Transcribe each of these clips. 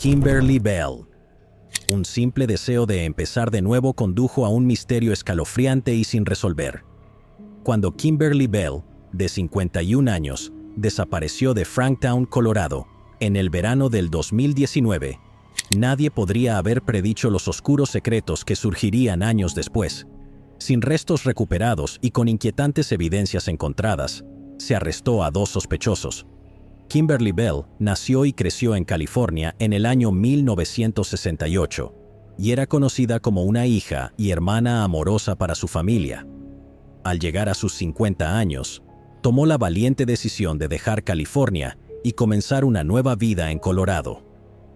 Kimberly Bell. Un simple deseo de empezar de nuevo condujo a un misterio escalofriante y sin resolver. Cuando Kimberly Bell, de 51 años, desapareció de Franktown, Colorado, en el verano del 2019, nadie podría haber predicho los oscuros secretos que surgirían años después. Sin restos recuperados y con inquietantes evidencias encontradas, se arrestó a 2 sospechosos. Kimberly Bell nació y creció en California en el año 1968 y era conocida como una hija y hermana amorosa para su familia. Al llegar a sus 50 años, tomó la valiente decisión de dejar California y comenzar una nueva vida en Colorado.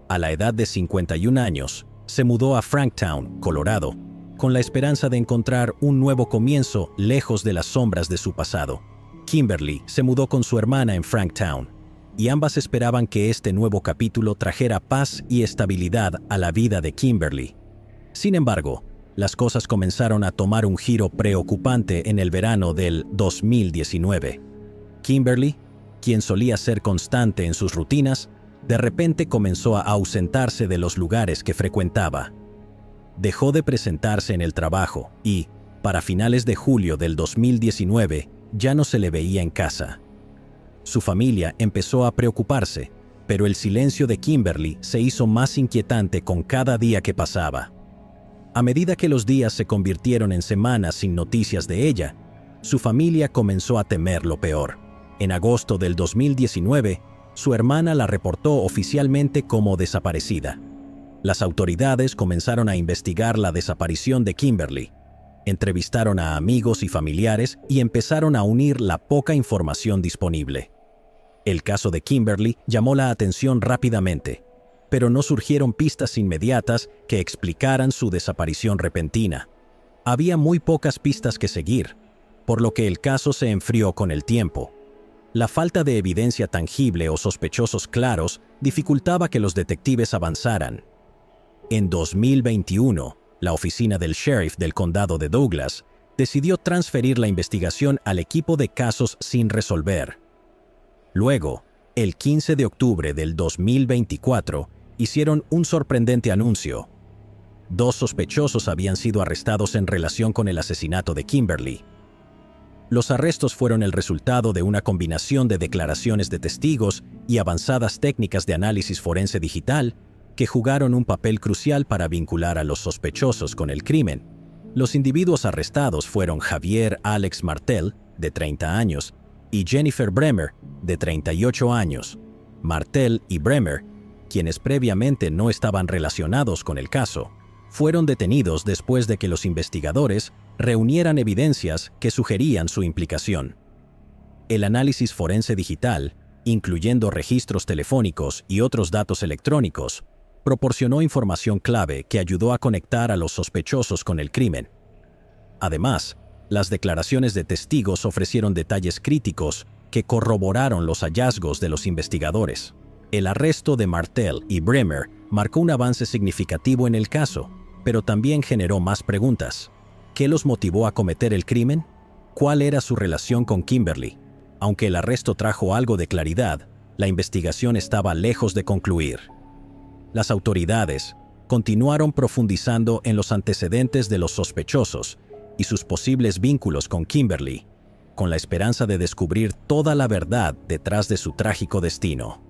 A la edad de 51 años, se mudó a Franktown, Colorado, con la esperanza de encontrar un nuevo comienzo lejos de las sombras de su pasado. Kimberly se mudó con su hermana en Franktown, y ambas esperaban que este nuevo capítulo trajera paz y estabilidad a la vida de Kimberly. Sin embargo, las cosas comenzaron a tomar un giro preocupante en el verano del 2019. Kimberly, quien solía ser constante en sus rutinas, de repente comenzó a ausentarse de los lugares que frecuentaba. Dejó de presentarse en el trabajo y, para finales de julio del 2019, ya no se le veía en casa. Su familia empezó a preocuparse, pero el silencio de Kimberly se hizo más inquietante con cada día que pasaba. A medida que los días se convirtieron en semanas sin noticias de ella, su familia comenzó a temer lo peor. En agosto del 2019, su hermana la reportó oficialmente como desaparecida. Las autoridades comenzaron a investigar la desaparición de Kimberly. Entrevistaron a amigos y familiares y empezaron a unir la poca información disponible. El caso de Kimberly llamó la atención rápidamente, pero no surgieron pistas inmediatas que explicaran su desaparición repentina. Había muy pocas pistas que seguir, por lo que el caso se enfrió con el tiempo. La falta de evidencia tangible o sospechosos claros dificultaba que los detectives avanzaran. En 2021, la oficina del sheriff del condado de Douglas decidió transferir la investigación al equipo de casos sin resolver. Luego, el 15 de octubre del 2024, hicieron un sorprendente anuncio. 2 sospechosos habían sido arrestados en relación con el asesinato de Kimberly. Los arrestos fueron el resultado de una combinación de declaraciones de testigos y avanzadas técnicas de análisis forense digital que jugaron un papel crucial para vincular a los sospechosos con el crimen. Los individuos arrestados fueron Javier Alex Martel, de 30 años, y Jennifer Bremer, de 38 años. Martel y Bremer, quienes previamente no estaban relacionados con el caso, fueron detenidos después de que los investigadores reunieran evidencias que sugerían su implicación. El análisis forense digital, incluyendo registros telefónicos y otros datos electrónicos, proporcionó información clave que ayudó a conectar a los sospechosos con el crimen. Además, las declaraciones de testigos ofrecieron detalles críticos que corroboraron los hallazgos de los investigadores. El arresto de Martel y Bremer marcó un avance significativo en el caso, pero también generó más preguntas. ¿Qué los motivó a cometer el crimen? ¿Cuál era su relación con Kimberly? Aunque el arresto trajo algo de claridad, la investigación estaba lejos de concluir. Las autoridades continuaron profundizando en los antecedentes de los sospechosos y sus posibles vínculos con Kimberly, con la esperanza de descubrir toda la verdad detrás de su trágico destino.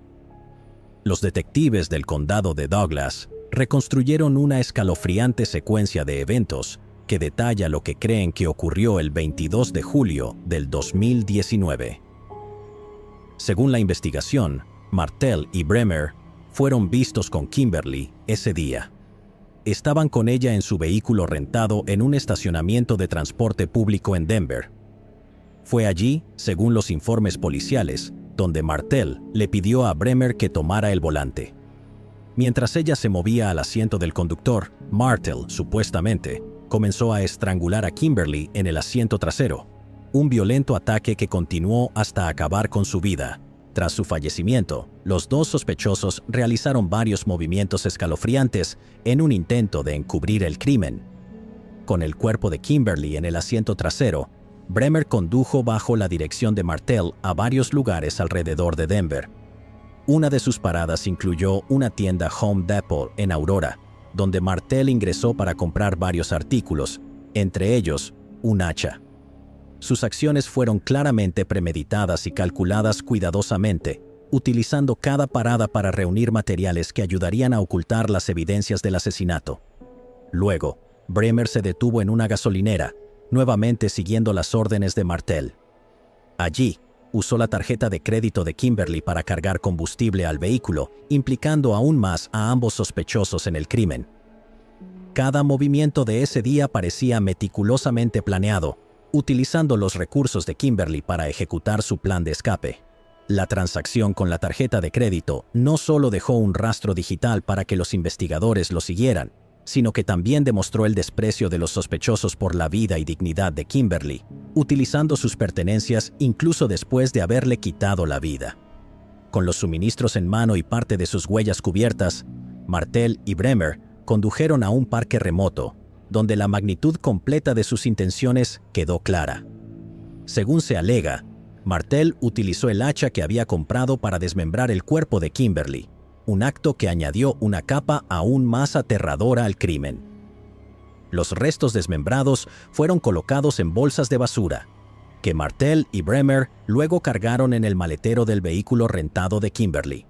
Los detectives del condado de Douglas reconstruyeron una escalofriante secuencia de eventos que detalla lo que creen que ocurrió el 22 de julio del 2019. Según la investigación, Martel y Bremer fueron vistos con Kimberly ese día. Estaban con ella en su vehículo rentado en un estacionamiento de transporte público en Denver. Fue allí, según los informes policiales, donde Martel le pidió a Bremer que tomara el volante. Mientras ella se movía al asiento del conductor, Martel, supuestamente, comenzó a estrangular a Kimberly en el asiento trasero, un violento ataque que continuó hasta acabar con su vida. Tras su fallecimiento, los 2 sospechosos realizaron varios movimientos escalofriantes en un intento de encubrir el crimen. Con el cuerpo de Kimberly en el asiento trasero, Bremer condujo bajo la dirección de Martel a varios lugares alrededor de Denver. Una de sus paradas incluyó una tienda Home Depot en Aurora, donde Martel ingresó para comprar varios artículos, entre ellos un hacha. Sus acciones fueron claramente premeditadas y calculadas cuidadosamente, utilizando cada parada para reunir materiales que ayudarían a ocultar las evidencias del asesinato. Luego, Bremer se detuvo en una gasolinera, nuevamente siguiendo las órdenes de Martel. Allí, usó la tarjeta de crédito de Kimberly para cargar combustible al vehículo, implicando aún más a ambos sospechosos en el crimen. Cada movimiento de ese día parecía meticulosamente planeado, utilizando los recursos de Kimberly para ejecutar su plan de escape. La transacción con la tarjeta de crédito no solo dejó un rastro digital para que los investigadores lo siguieran, sino que también demostró el desprecio de los sospechosos por la vida y dignidad de Kimberly, utilizando sus pertenencias incluso después de haberle quitado la vida. Con los suministros en mano y parte de sus huellas cubiertas, Martel y Bremer condujeron a un parque remoto, donde la magnitud completa de sus intenciones quedó clara. Según se alega, Martel utilizó el hacha que había comprado para desmembrar el cuerpo de Kimberly, un acto que añadió una capa aún más aterradora al crimen. Los restos desmembrados fueron colocados en bolsas de basura, que Martel y Bremer luego cargaron en el maletero del vehículo rentado de Kimberly.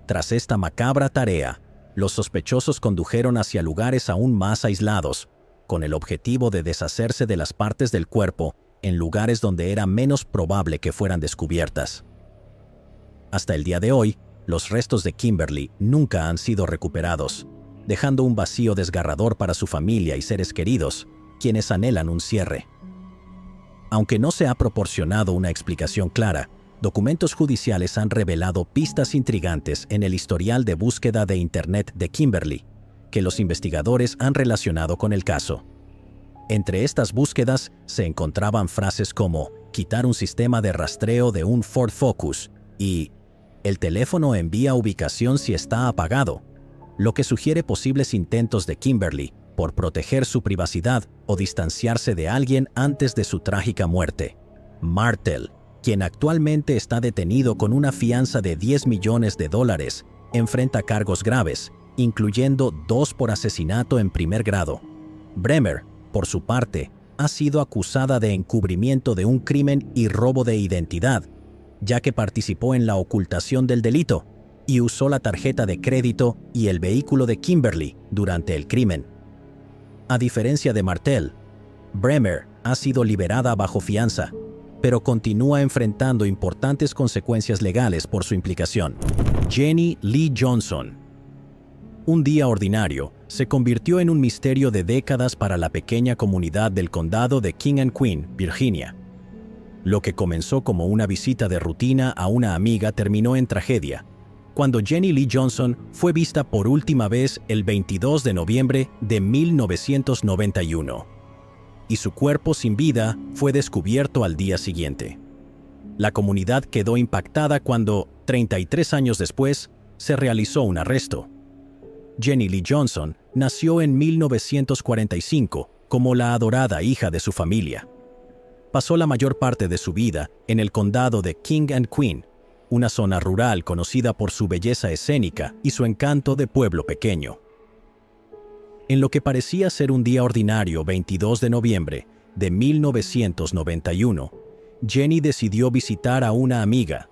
Tras esta macabra tarea, los sospechosos condujeron hacia lugares aún más aislados, con el objetivo de deshacerse de las partes del cuerpo en lugares donde era menos probable que fueran descubiertas. Hasta el día de hoy, los restos de Kimberly nunca han sido recuperados, dejando un vacío desgarrador para su familia y seres queridos, quienes anhelan un cierre. Aunque no se ha proporcionado una explicación clara, documentos judiciales han revelado pistas intrigantes en el historial de búsqueda de Internet de Kimberly, que los investigadores han relacionado con el caso. Entre estas búsquedas se encontraban frases como «quitar un sistema de rastreo de un Ford Focus» y «el teléfono envía ubicación si está apagado», lo que sugiere posibles intentos de Kimberly por proteger su privacidad o distanciarse de alguien antes de su trágica muerte. Martel, quien actualmente está detenido con una fianza de $10 millones, enfrenta cargos graves, incluyendo 2 por asesinato en primer grado. Bremer, por su parte, ha sido acusada de encubrimiento de un crimen y robo de identidad, ya que participó en la ocultación del delito y usó la tarjeta de crédito y el vehículo de Kimberly durante el crimen. A diferencia de Martel, Bremer ha sido liberada bajo fianza, pero continúa enfrentando importantes consecuencias legales por su implicación. Jenny Lee Johnson. Un día ordinario se convirtió en un misterio de décadas para la pequeña comunidad del condado de King and Queen, Virginia. Lo que comenzó como una visita de rutina a una amiga terminó en tragedia, cuando Jenny Lee Johnson fue vista por última vez el 22 de noviembre de 1991, y su cuerpo sin vida fue descubierto al día siguiente. La comunidad quedó impactada cuando, 33 años después, se realizó un arresto. Jenny Lee Johnson nació en 1945 como la adorada hija de su familia. Pasó la mayor parte de su vida en el condado de King and Queen, una zona rural conocida por su belleza escénica y su encanto de pueblo pequeño. En lo que parecía ser un día ordinario 22 de noviembre de 1991, Jenny decidió visitar a una amiga,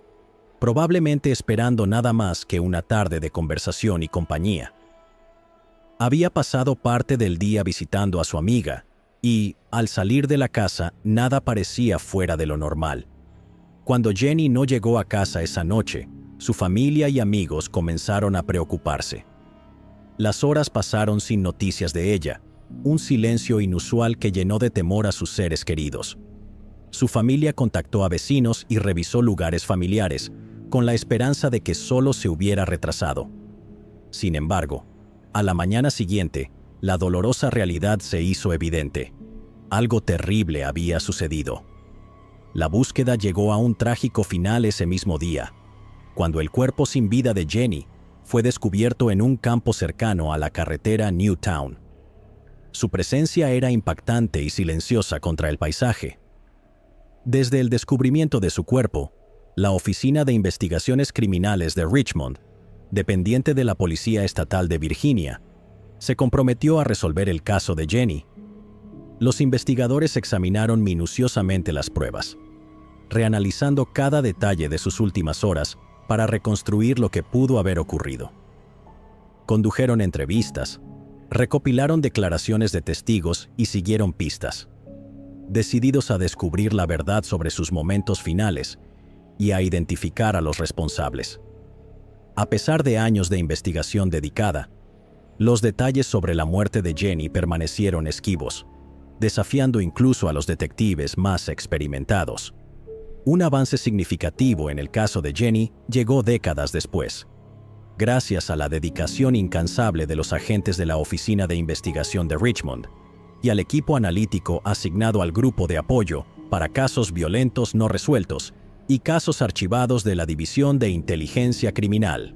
probablemente esperando nada más que una tarde de conversación y compañía. Había pasado parte del día visitando a su amiga y, al salir de la casa, nada parecía fuera de lo normal. Cuando Jenny no llegó a casa esa noche, su familia y amigos comenzaron a preocuparse. Las horas pasaron sin noticias de ella, un silencio inusual que llenó de temor a sus seres queridos. Su familia contactó a vecinos y revisó lugares familiares, con la esperanza de que solo se hubiera retrasado. Sin embargo, a la mañana siguiente, la dolorosa realidad se hizo evidente. Algo terrible había sucedido. La búsqueda llegó a un trágico final ese mismo día, cuando el cuerpo sin vida de Jenny fue descubierto en un campo cercano a la carretera Newtown. Su presencia era impactante y silenciosa contra el paisaje. Desde el descubrimiento de su cuerpo, la Oficina de Investigaciones Criminales de Richmond, dependiente de la Policía Estatal de Virginia, se comprometió a resolver el caso de Jenny. Los investigadores examinaron minuciosamente las pruebas, reanalizando cada detalle de sus últimas horas para reconstruir lo que pudo haber ocurrido. Condujeron entrevistas, recopilaron declaraciones de testigos y siguieron pistas, decididos a descubrir la verdad sobre sus momentos finales y a identificar a los responsables. A pesar de años de investigación dedicada, los detalles sobre la muerte de Jenny permanecieron esquivos, desafiando incluso a los detectives más experimentados. Un avance significativo en el caso de Jenny llegó décadas después, gracias a la dedicación incansable de los agentes de la Oficina de Investigación de Richmond y al equipo analítico asignado al Grupo de Apoyo para Casos Violentos No Resueltos y Casos Archivados de la División de Inteligencia Criminal.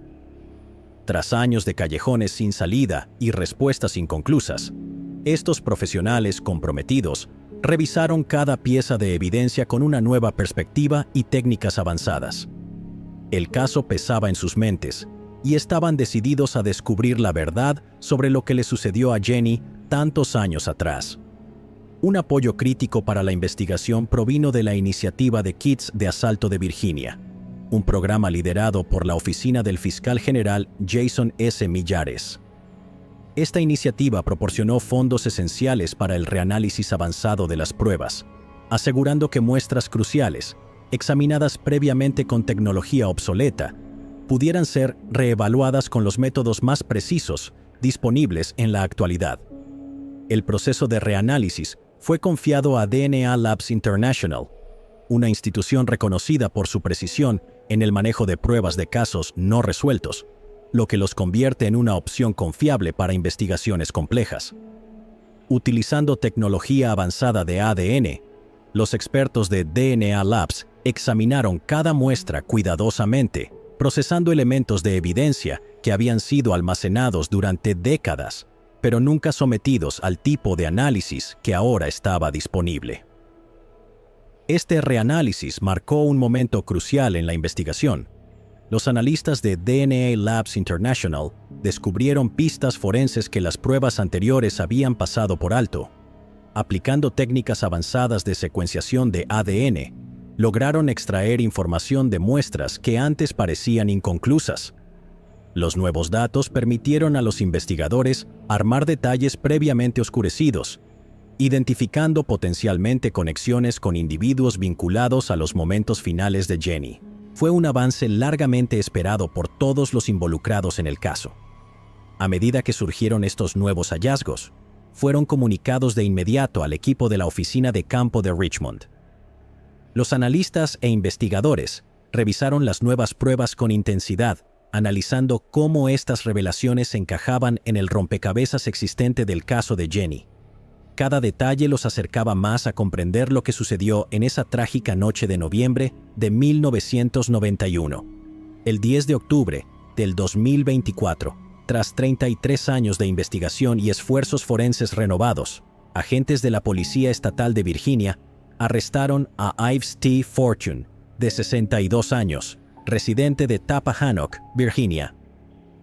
Tras años de callejones sin salida y respuestas inconclusas, estos profesionales comprometidos revisaron cada pieza de evidencia con una nueva perspectiva y técnicas avanzadas. El caso pesaba en sus mentes y estaban decididos a descubrir la verdad sobre lo que le sucedió a Jenny tantos años atrás. Un apoyo crítico para la investigación provino de la iniciativa de Kits de Asalto de Virginia, un programa liderado por la oficina del fiscal general Jason S. Millares. Esta iniciativa proporcionó fondos esenciales para el reanálisis avanzado de las pruebas, asegurando que muestras cruciales, examinadas previamente con tecnología obsoleta, pudieran ser reevaluadas con los métodos más precisos disponibles en la actualidad. El proceso de reanálisis fue confiado a DNA Labs International, una institución reconocida por su precisión en el manejo de pruebas de casos no resueltos, lo que los convierte en una opción confiable para investigaciones complejas. Utilizando tecnología avanzada de ADN, los expertos de DNA Labs examinaron cada muestra cuidadosamente, procesando elementos de evidencia que habían sido almacenados durante décadas, pero nunca sometidos al tipo de análisis que ahora estaba disponible. Este reanálisis marcó un momento crucial en la investigación. Los analistas de DNA Labs International descubrieron pistas forenses que las pruebas anteriores habían pasado por alto. Aplicando técnicas avanzadas de secuenciación de ADN, lograron extraer información de muestras que antes parecían inconclusas. Los nuevos datos permitieron a los investigadores armar detalles previamente oscurecidos, identificando potencialmente conexiones con individuos vinculados a los momentos finales de Jenny. Fue un avance largamente esperado por todos los involucrados en el caso. A medida que surgieron estos nuevos hallazgos, fueron comunicados de inmediato al equipo de la Oficina de Campo de Richmond. Los analistas e investigadores revisaron las nuevas pruebas con intensidad, analizando cómo estas revelaciones encajaban en el rompecabezas existente del caso de Jenny. Cada detalle los acercaba más a comprender lo que sucedió en esa trágica noche de noviembre de 1991. El 10 de octubre del 2024, tras 33 años de investigación y esfuerzos forenses renovados, agentes de la Policía Estatal de Virginia arrestaron a Ives T. Fortune, de 62 años, residente de Tappahannock, Virginia.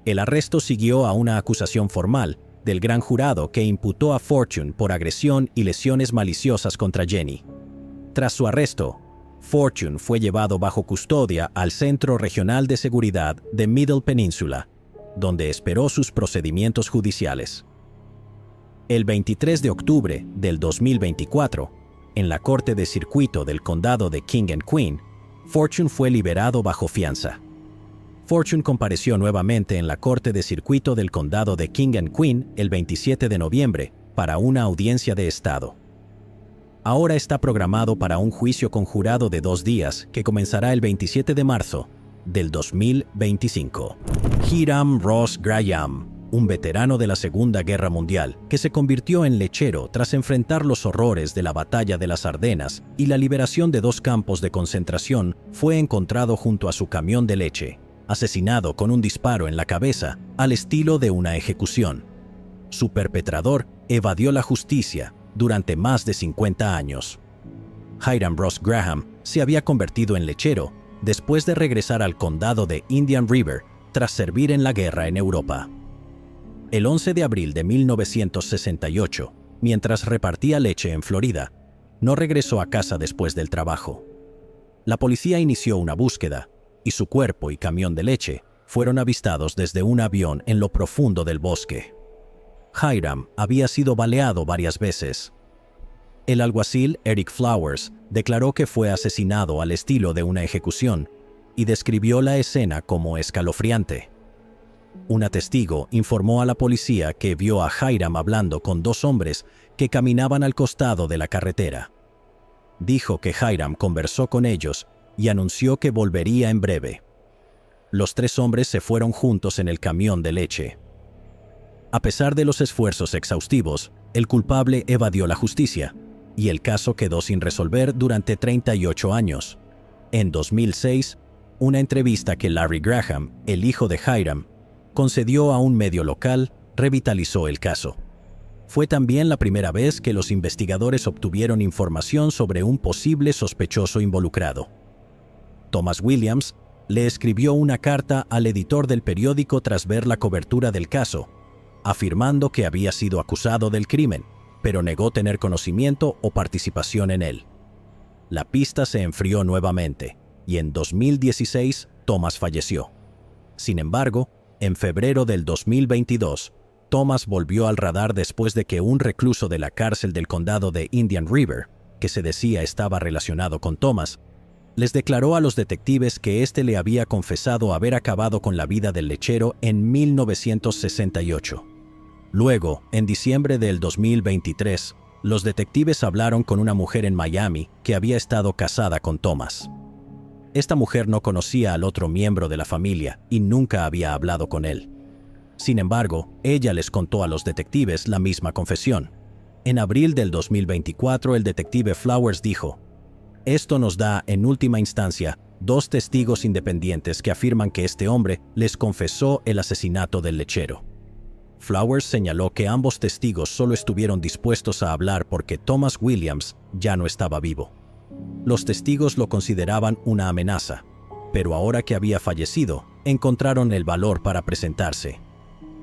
El arresto siguió a una acusación formal del gran jurado que imputó a Fortune por agresión y lesiones maliciosas contra Jenny. Tras su arresto, Fortune fue llevado bajo custodia al Centro Regional de Seguridad de Middle Peninsula, donde esperó sus procedimientos judiciales. El 23 de octubre del 2024, en la Corte de Circuito del Condado de King and Queen, Fortune fue liberado bajo fianza. Fortune compareció nuevamente en la Corte de Circuito del Condado de King and Queen el 27 de noviembre para una audiencia de estado. Ahora está programado para un juicio conjurado de 2 días que comenzará el 27 de marzo del 2025. Hiram Ross Graham, un veterano de la Segunda Guerra Mundial que se convirtió en lechero tras enfrentar los horrores de la Batalla de las Ardenas y la liberación de 2 campos de concentración, fue encontrado junto a su camión de leche, asesinado con un disparo en la cabeza al estilo de una ejecución. Su perpetrador evadió la justicia durante más de 50 años. Hiram Ross Graham se había convertido en lechero después de regresar al condado de Indian River tras servir en la guerra en Europa. El 11 de abril de 1968, mientras repartía leche en Florida, no regresó a casa después del trabajo. La policía inició una búsqueda, y su cuerpo y camión de leche fueron avistados desde un avión en lo profundo del bosque. Hiram había sido baleado varias veces. El alguacil Eric Flowers declaró que fue asesinado al estilo de una ejecución y describió la escena como escalofriante. Una testigo informó a la policía que vio a Hiram hablando con dos hombres que caminaban al costado de la carretera. Dijo que Hiram conversó con ellos y anunció que volvería en breve. Los tres hombres se fueron juntos en el camión de leche. A pesar de los esfuerzos exhaustivos, el culpable evadió la justicia, y el caso quedó sin resolver durante 38 años. En 2006, una entrevista que Larry Graham, el hijo de Hiram, concedió a un medio local, revitalizó el caso. Fue también la primera vez que los investigadores obtuvieron información sobre un posible sospechoso involucrado. Thomas Williams le escribió una carta al editor del periódico tras ver la cobertura del caso, afirmando que había sido acusado del crimen, pero negó tener conocimiento o participación en él. La pista se enfrió nuevamente, y en 2016 Thomas falleció. Sin embargo, en febrero del 2022, Thomas volvió al radar después de que un recluso de la cárcel del condado de Indian River, que se decía estaba relacionado con Thomas, les declaró a los detectives que éste le había confesado haber acabado con la vida del lechero en 1968. Luego, en diciembre del 2023, los detectives hablaron con una mujer en Miami que había estado casada con Thomas. Esta mujer no conocía al otro miembro de la familia y nunca había hablado con él. Sin embargo, ella les contó a los detectives la misma confesión. En abril del 2024, el detective Flowers dijo: "Esto nos da, en última instancia, dos testigos independientes que afirman que este hombre les confesó el asesinato del lechero". Flowers señaló que ambos testigos solo estuvieron dispuestos a hablar porque Thomas Williams ya no estaba vivo. Los testigos lo consideraban una amenaza, pero ahora que había fallecido, encontraron el valor para presentarse.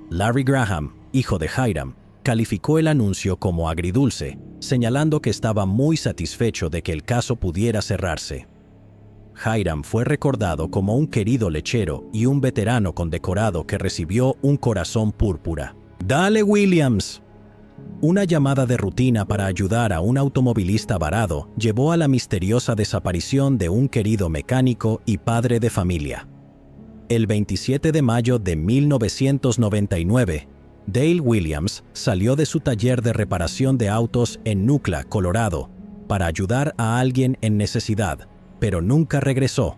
Larry Graham, hijo de Hiram, calificó el anuncio como agridulce, señalando que estaba muy satisfecho de que el caso pudiera cerrarse. Hiram fue recordado como un querido lechero y un veterano condecorado que recibió un corazón púrpura. ¡Dale, Williams! Una llamada de rutina para ayudar a un automovilista varado llevó a la misteriosa desaparición de un querido mecánico y padre de familia. El 27 de mayo de 1999, Dale Williams salió de su taller de reparación de autos en Nucla, Colorado, para ayudar a alguien en necesidad, pero nunca regresó.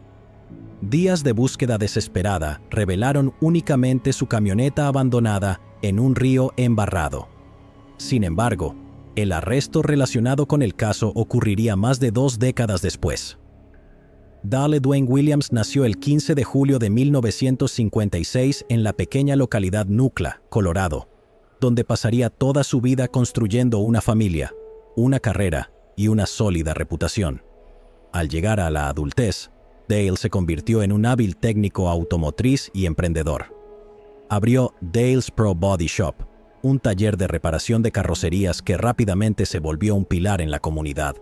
Días de búsqueda desesperada revelaron únicamente su camioneta abandonada en un río embarrado. Sin embargo, el arresto relacionado con el caso ocurriría más de 2 décadas después. Dale Dwayne Williams nació el 15 de julio de 1956 en la pequeña localidad Nucla, Colorado, donde pasaría toda su vida construyendo una familia, una carrera y una sólida reputación. Al llegar a la adultez, Dale se convirtió en un hábil técnico automotriz y emprendedor. Abrió Dale's Pro Body Shop, un taller de reparación de carrocerías que rápidamente se volvió un pilar en la comunidad.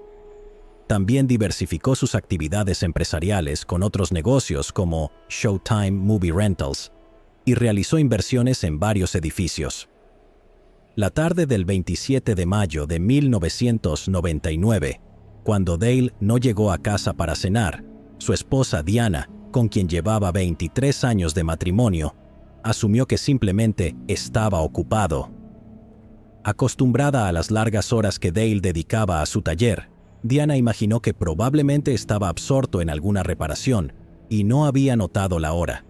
También diversificó sus actividades empresariales con otros negocios como Showtime Movie Rentals y realizó inversiones en varios edificios. La tarde del 27 de mayo de 1999, cuando Dale no llegó a casa para cenar, su esposa Diana, con quien llevaba 23 años de matrimonio, asumió que simplemente estaba ocupado. Acostumbrada a las largas horas que Dale dedicaba a su taller, Diana imaginó que probablemente estaba absorto en alguna reparación y no había notado la hora.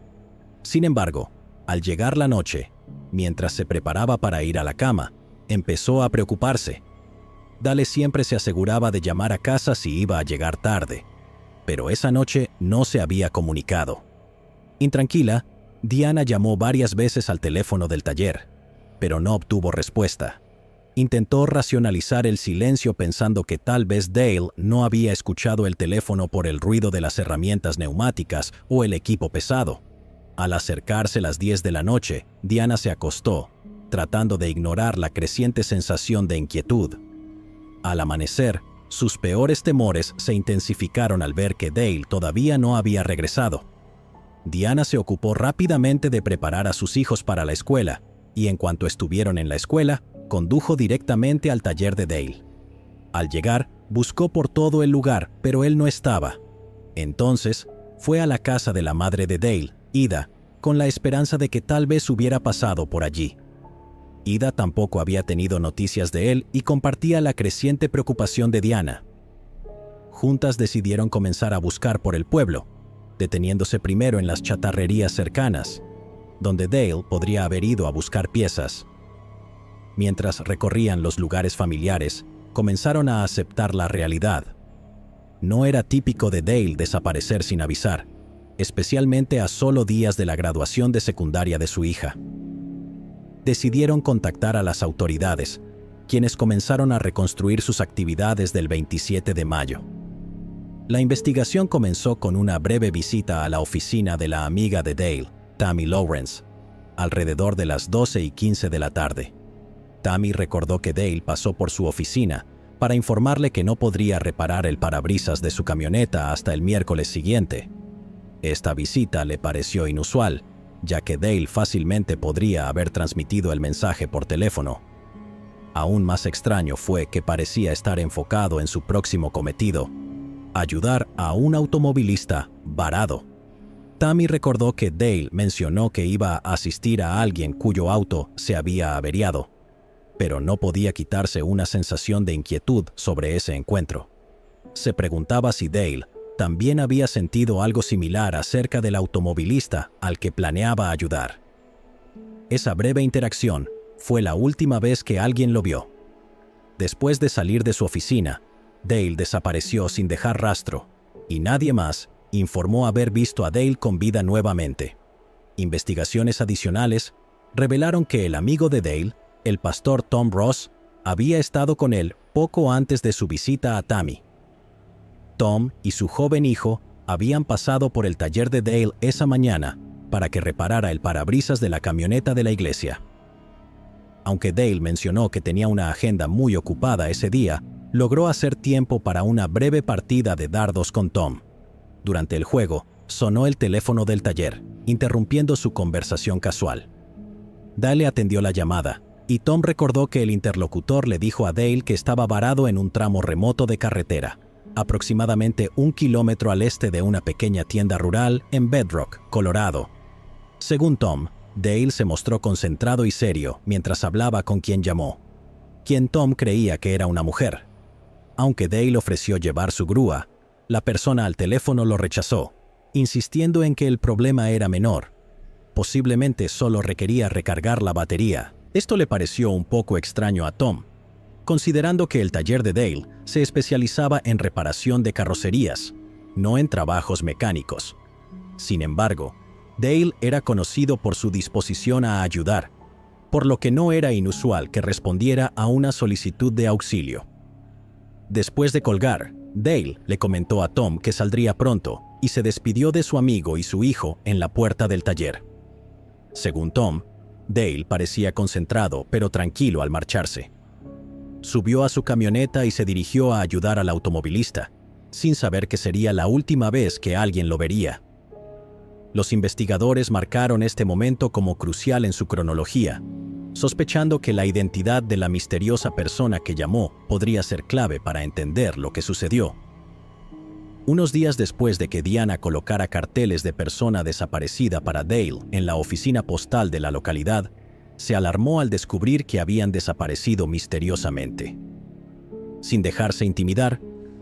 Sin embargo, al llegar la noche, mientras se preparaba para ir a la cama, empezó a preocuparse. Dale siempre se aseguraba de llamar a casa si iba a llegar tarde, pero esa noche no se había comunicado. Intranquila, Diana llamó varias veces al teléfono del taller, pero no obtuvo respuesta. Intentó racionalizar el silencio pensando que tal vez Dale no había escuchado el teléfono por el ruido de las herramientas neumáticas o el equipo pesado. Al acercarse las 10 de la noche, Diana se acostó, tratando de ignorar la creciente sensación de inquietud. Al amanecer, sus peores temores se intensificaron al ver que Dale todavía no había regresado. Diana se ocupó rápidamente de preparar a sus hijos para la escuela, y en cuanto estuvieron en la escuela, condujo directamente al taller de Dale. Al llegar, buscó por todo el lugar, pero él no estaba. Entonces, fue a la casa de la madre de Dale, Ida, con la esperanza de que tal vez hubiera pasado por allí. Ida tampoco había tenido noticias de él y compartía la creciente preocupación de Diana. Juntas decidieron comenzar a buscar por el pueblo, deteniéndose primero en las chatarrerías cercanas, donde Dale podría haber ido a buscar piezas. Mientras recorrían los lugares familiares, comenzaron a aceptar la realidad. No era típico de Dale desaparecer sin avisar, especialmente a solo días de la graduación de secundaria de su hija. Decidieron contactar a las autoridades, quienes comenzaron a reconstruir sus actividades del 27 de mayo. La investigación comenzó con una breve visita a la oficina de la amiga de Dale, Tammy Lawrence, alrededor de las 12:15 de la tarde. Tammy recordó que Dale pasó por su oficina para informarle que no podría reparar el parabrisas de su camioneta hasta el miércoles siguiente. Esta visita le pareció inusual, ya que Dale fácilmente podría haber transmitido el mensaje por teléfono. Aún más extraño fue que parecía estar enfocado en su próximo cometido: ayudar a un automovilista varado. Tammy recordó que Dale mencionó que iba a asistir a alguien cuyo auto se había averiado, pero no podía quitarse una sensación de inquietud sobre ese encuentro. Se preguntaba si Dale también había sentido algo similar acerca del automovilista al que planeaba ayudar. Esa breve interacción fue la última vez que alguien lo vio. Después de salir de su oficina, Dale desapareció sin dejar rastro, y nadie más informó haber visto a Dale con vida nuevamente. Investigaciones adicionales revelaron que el amigo de Dale, el pastor Tom Ross, había estado con él poco antes de su visita a Tammy. Tom y su joven hijo habían pasado por el taller de Dale esa mañana para que reparara el parabrisas de la camioneta de la iglesia. Aunque Dale mencionó que tenía una agenda muy ocupada ese día, logró hacer tiempo para una breve partida de dardos con Tom. Durante el juego, sonó el teléfono del taller, interrumpiendo su conversación casual. Dale atendió la llamada, y Tom recordó que el interlocutor le dijo a Dale que estaba varado en un tramo remoto de carretera, aproximadamente 1 kilómetro al este de una pequeña tienda rural en Bedrock, Colorado. Según Tom, Dale se mostró concentrado y serio mientras hablaba con quien llamó, quien Tom creía que era una mujer. Aunque Dale ofreció llevar su grúa, la persona al teléfono lo rechazó, insistiendo en que el problema era menor. Posiblemente solo requería recargar la batería. Esto le pareció un poco extraño a Tom, considerando que el taller de Dale se especializaba en reparación de carrocerías, no en trabajos mecánicos. Sin embargo, Dale era conocido por su disposición a ayudar, por lo que no era inusual que respondiera a una solicitud de auxilio. Después de colgar, Dale le comentó a Tom que saldría pronto y se despidió de su amigo y su hijo en la puerta del taller. Según Tom, Dale parecía concentrado pero tranquilo al marcharse. Subió a su camioneta y se dirigió a ayudar al automovilista, sin saber que sería la última vez que alguien lo vería. Los investigadores marcaron este momento como crucial en su cronología, sospechando que la identidad de la misteriosa persona que llamó podría ser clave para entender lo que sucedió. Unos días después de que Diana colocara carteles de persona desaparecida para Dale en la oficina postal de la localidad, se alarmó al descubrir que habían desaparecido misteriosamente. Sin dejarse intimidar,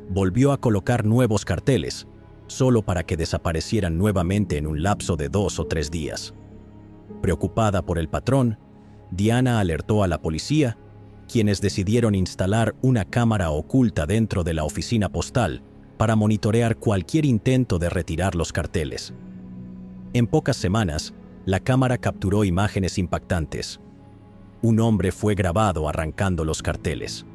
volvió a colocar nuevos carteles, solo para que desaparecieran nuevamente en un lapso de 2 o 3 días. Preocupada por el patrón, Diana alertó a la policía, quienes decidieron instalar una cámara oculta dentro de la oficina postal para monitorear cualquier intento de retirar los carteles. En pocas semanas, la cámara capturó imágenes impactantes. Un hombre fue grabado arrancando los carteles.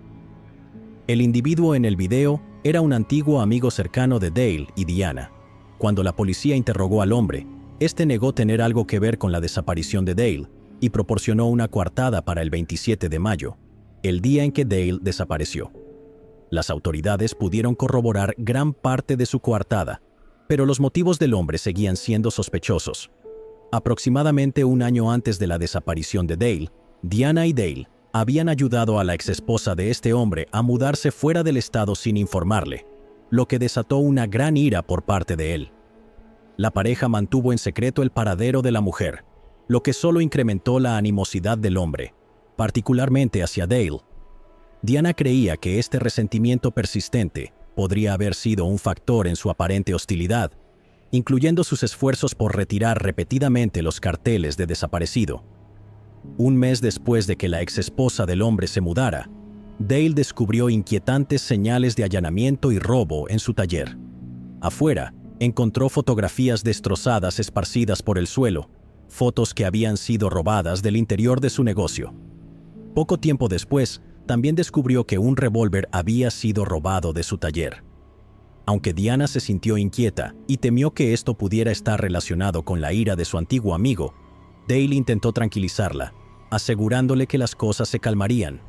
El individuo en el video era un antiguo amigo cercano de Dale y Diana. Cuando la policía interrogó al hombre, este negó tener algo que ver con la desaparición de Dale y proporcionó una coartada para el 27 de mayo, el día en que Dale desapareció. Las autoridades pudieron corroborar gran parte de su coartada, pero los motivos del hombre seguían siendo sospechosos. Aproximadamente un año antes de la desaparición de Dale, Diana y Dale habían ayudado a la exesposa de este hombre a mudarse fuera del estado sin informarle, lo que desató una gran ira por parte de él. La pareja mantuvo en secreto el paradero de la mujer, lo que solo incrementó la animosidad del hombre, particularmente hacia Dale. Diana creía que este resentimiento persistente podría haber sido un factor en su aparente hostilidad, incluyendo sus esfuerzos por retirar repetidamente los carteles de desaparecido. Un mes después de que la exesposa del hombre se mudara, Dale descubrió inquietantes señales de allanamiento y robo en su taller. Afuera, encontró fotografías destrozadas esparcidas por el suelo, fotos que habían sido robadas del interior de su negocio. Poco tiempo después, también descubrió que un revólver había sido robado de su taller. Aunque Diana se sintió inquieta y temió que esto pudiera estar relacionado con la ira de su antiguo amigo, Dale intentó tranquilizarla, asegurándole que las cosas se calmarían.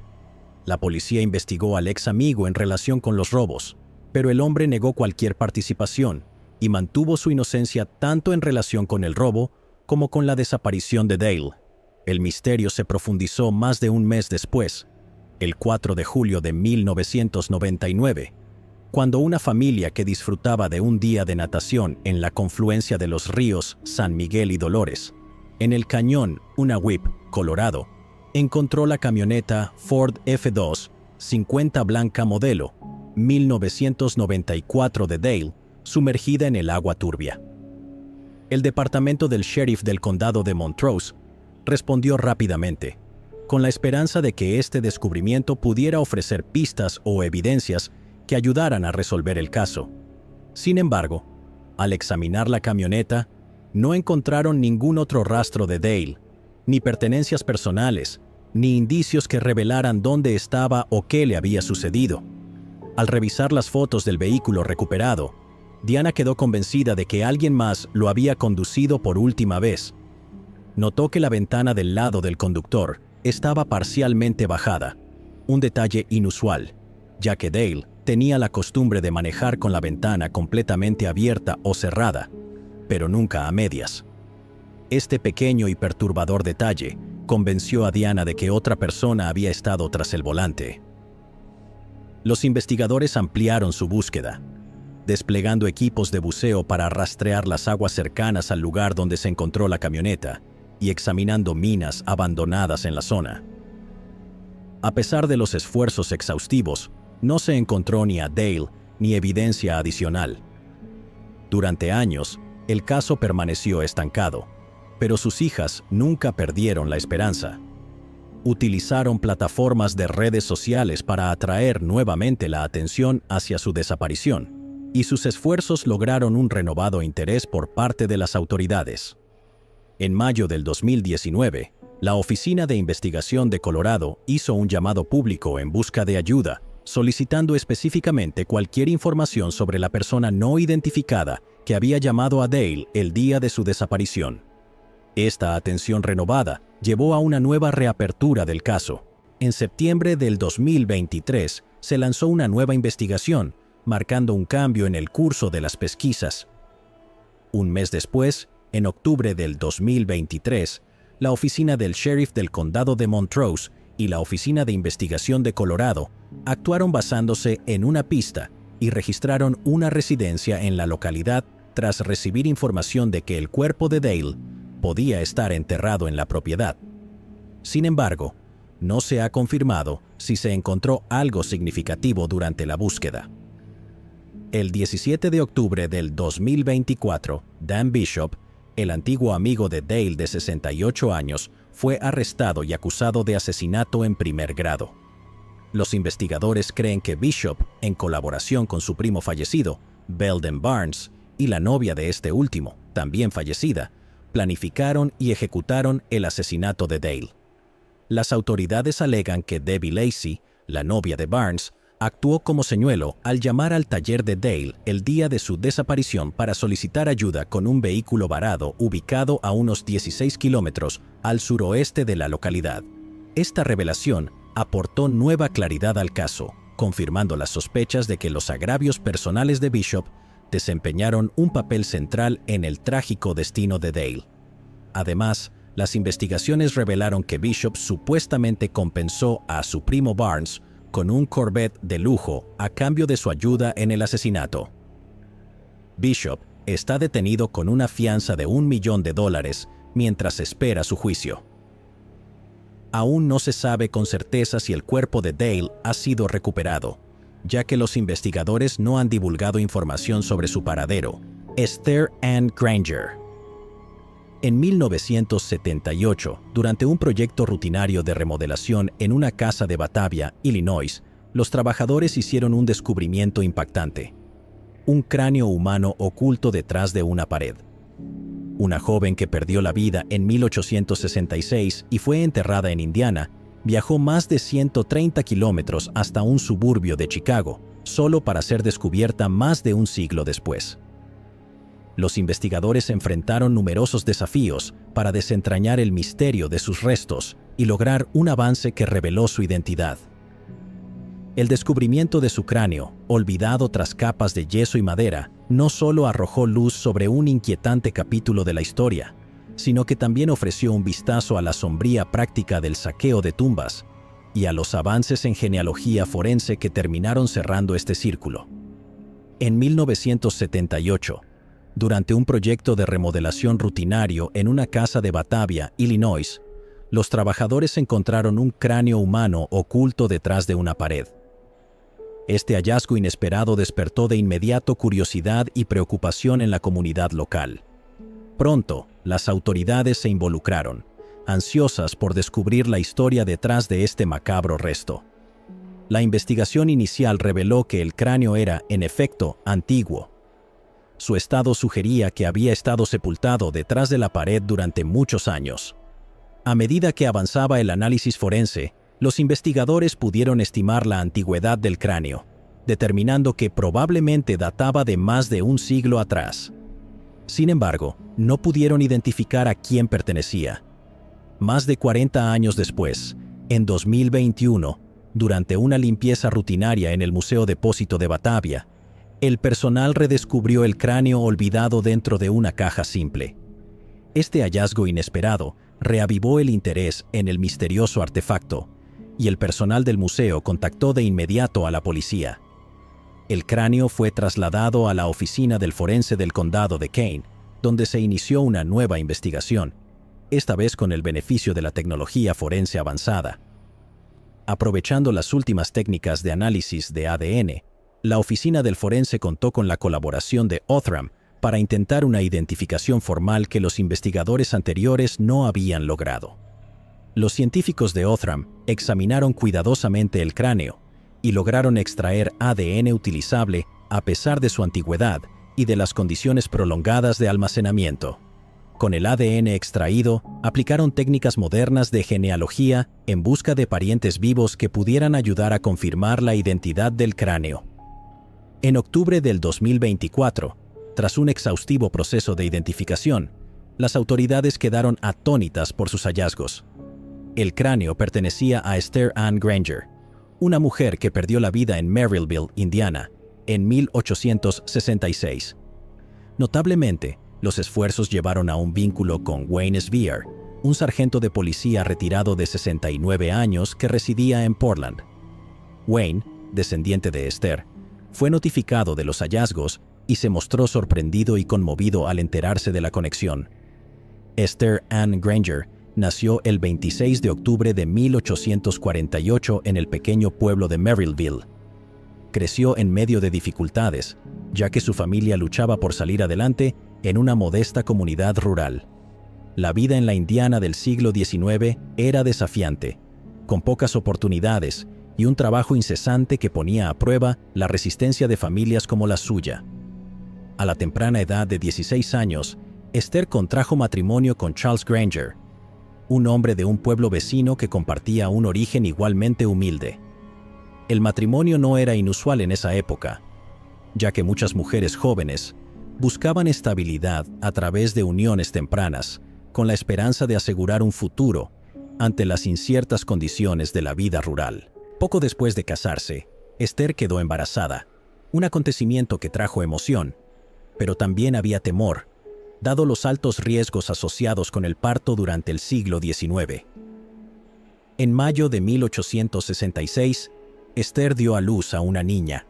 La policía investigó al ex amigo en relación con los robos, pero el hombre negó cualquier participación y mantuvo su inocencia tanto en relación con el robo como con la desaparición de Dale. El misterio se profundizó más de un mes después, el 4 de julio de 1999, cuando una familia que disfrutaba de un día de natación en la confluencia de los ríos San Miguel y Dolores, en el cañón Unawip, Colorado, encontró la camioneta Ford F2 50 blanca modelo 1994 de Dale sumergida en el agua turbia. El departamento del sheriff del condado de Montrose respondió rápidamente, con la esperanza de que este descubrimiento pudiera ofrecer pistas o evidencias que ayudaran a resolver el caso. Sin embargo, al examinar la camioneta, no encontraron ningún otro rastro de Dale, ni pertenencias personales, ni indicios que revelaran dónde estaba o qué le había sucedido. Al revisar las fotos del vehículo recuperado, Diana quedó convencida de que alguien más lo había conducido por última vez. Notó que la ventana del lado del conductor estaba parcialmente bajada, un detalle inusual, ya que Dale tenía la costumbre de manejar con la ventana completamente abierta o cerrada, pero nunca a medias. Este pequeño y perturbador detalle convenció a Diana de que otra persona había estado tras el volante. Los investigadores ampliaron su búsqueda, desplegando equipos de buceo para rastrear las aguas cercanas al lugar donde se encontró la camioneta y examinando minas abandonadas en la zona. A pesar de los esfuerzos exhaustivos, no se encontró ni a Dale ni evidencia adicional. Durante años, el caso permaneció estancado, pero sus hijas nunca perdieron la esperanza. Utilizaron plataformas de redes sociales para atraer nuevamente la atención hacia su desaparición, y sus esfuerzos lograron un renovado interés por parte de las autoridades. En mayo del 2019, la Oficina de Investigación de Colorado hizo un llamado público en busca de ayuda, solicitando específicamente cualquier información sobre la persona no identificada que había llamado a Dale el día de su desaparición. Esta atención renovada llevó a una nueva reapertura del caso. En septiembre del 2023 se lanzó una nueva investigación, marcando un cambio en el curso de las pesquisas. Un mes después, en octubre del 2023, la oficina del sheriff del condado de Montrose y la Oficina de Investigación de Colorado actuaron basándose en una pista y registraron una residencia en la localidad tras recibir información de que el cuerpo de Dale podía estar enterrado en la propiedad. Sin embargo, no se ha confirmado si se encontró algo significativo durante la búsqueda. El 17 de octubre del 2024, Dan Bishop, el antiguo amigo de Dale de 68 años, fue arrestado y acusado de asesinato en primer grado. Los investigadores creen que Bishop, en colaboración con su primo fallecido, Belden Barnes, y la novia de este último, también fallecida, planificaron y ejecutaron el asesinato de Dale. Las autoridades alegan que Debbie Lacey, la novia de Barnes, actuó como señuelo al llamar al taller de Dale el día de su desaparición para solicitar ayuda con un vehículo varado ubicado a unos 16 kilómetros al suroeste de la localidad. Esta revelación aportó nueva claridad al caso, confirmando las sospechas de que los agravios personales de Bishop desempeñaron un papel central en el trágico destino de Dale. Además, las investigaciones revelaron que Bishop supuestamente compensó a su primo Barnes con un Corvette de lujo a cambio de su ayuda en el asesinato. Bishop está detenido con una fianza de $1 millón mientras espera su juicio. Aún no se sabe con certeza si el cuerpo de Dale ha sido recuperado, ya que los investigadores no han divulgado información sobre su paradero. Esther Ann Granger. En 1978, durante un proyecto rutinario de remodelación en una casa de Batavia, Illinois, los trabajadores hicieron un descubrimiento impactante: un cráneo humano oculto detrás de una pared. Una joven que perdió la vida en 1866 y fue enterrada en Indiana, viajó más de 130 kilómetros hasta un suburbio de Chicago, solo para ser descubierta más de un siglo después. Los investigadores enfrentaron numerosos desafíos para desentrañar el misterio de sus restos y lograr un avance que reveló su identidad. El descubrimiento de su cráneo, olvidado tras capas de yeso y madera, no solo arrojó luz sobre un inquietante capítulo de la historia, sino que también ofreció un vistazo a la sombría práctica del saqueo de tumbas y a los avances en genealogía forense que terminaron cerrando este círculo. En 1978, durante un proyecto de remodelación rutinario en una casa de Batavia, Illinois, los trabajadores encontraron un cráneo humano oculto detrás de una pared. Este hallazgo inesperado despertó de inmediato curiosidad y preocupación en la comunidad local. Pronto, las autoridades se involucraron, ansiosas por descubrir la historia detrás de este macabro resto. La investigación inicial reveló que el cráneo era, en efecto, antiguo. Su estado sugería que había estado sepultado detrás de la pared durante muchos años. A medida que avanzaba el análisis forense, los investigadores pudieron estimar la antigüedad del cráneo, determinando que probablemente databa de más de un siglo atrás. Sin embargo, no pudieron identificar a quién pertenecía. Más de 40 años después, en 2021, durante una limpieza rutinaria en el Museo Depósito de Batavia, el personal redescubrió el cráneo olvidado dentro de una caja simple. Este hallazgo inesperado reavivó el interés en el misterioso artefacto, y el personal del museo contactó de inmediato a la policía. El cráneo fue trasladado a la oficina del forense del condado de Kane, donde se inició una nueva investigación, esta vez con el beneficio de la tecnología forense avanzada. Aprovechando las últimas técnicas de análisis de ADN, la oficina del forense contó con la colaboración de Othram para intentar una identificación formal que los investigadores anteriores no habían logrado. Los científicos de Othram examinaron cuidadosamente el cráneo y lograron extraer ADN utilizable a pesar de su antigüedad y de las condiciones prolongadas de almacenamiento. Con el ADN extraído, aplicaron técnicas modernas de genealogía en busca de parientes vivos que pudieran ayudar a confirmar la identidad del cráneo. En octubre del 2024, tras un exhaustivo proceso de identificación, las autoridades quedaron atónitas por sus hallazgos. El cráneo pertenecía a Esther Ann Granger, una mujer que perdió la vida en Maryville, Indiana, en 1866. Notablemente, los esfuerzos llevaron a un vínculo con Wayne Svier, un sargento de policía retirado de 69 años que residía en Portland. Wayne, descendiente de Esther, fue notificado de los hallazgos y se mostró sorprendido y conmovido al enterarse de la conexión. Esther Ann Granger nació el 26 de octubre de 1848 en el pequeño pueblo de Maryville. Creció en medio de dificultades, ya que su familia luchaba por salir adelante en una modesta comunidad rural. La vida en la Indiana del siglo XIX era desafiante, con pocas oportunidades y un trabajo incesante que ponía a prueba la resistencia de familias como la suya. A la temprana edad de 16 años, Esther contrajo matrimonio con Charles Granger. un hombre de un pueblo vecino que compartía un origen igualmente humilde. El matrimonio no era inusual en esa época, ya que muchas mujeres jóvenes buscaban estabilidad a través de uniones tempranas, con la esperanza de asegurar un futuro ante las inciertas condiciones de la vida rural. Poco después de casarse, Esther quedó embarazada, un acontecimiento que trajo emoción, pero también había temor, dado los altos riesgos asociados con el parto durante el siglo XIX. En mayo de 1866, Esther dio a luz a una niña.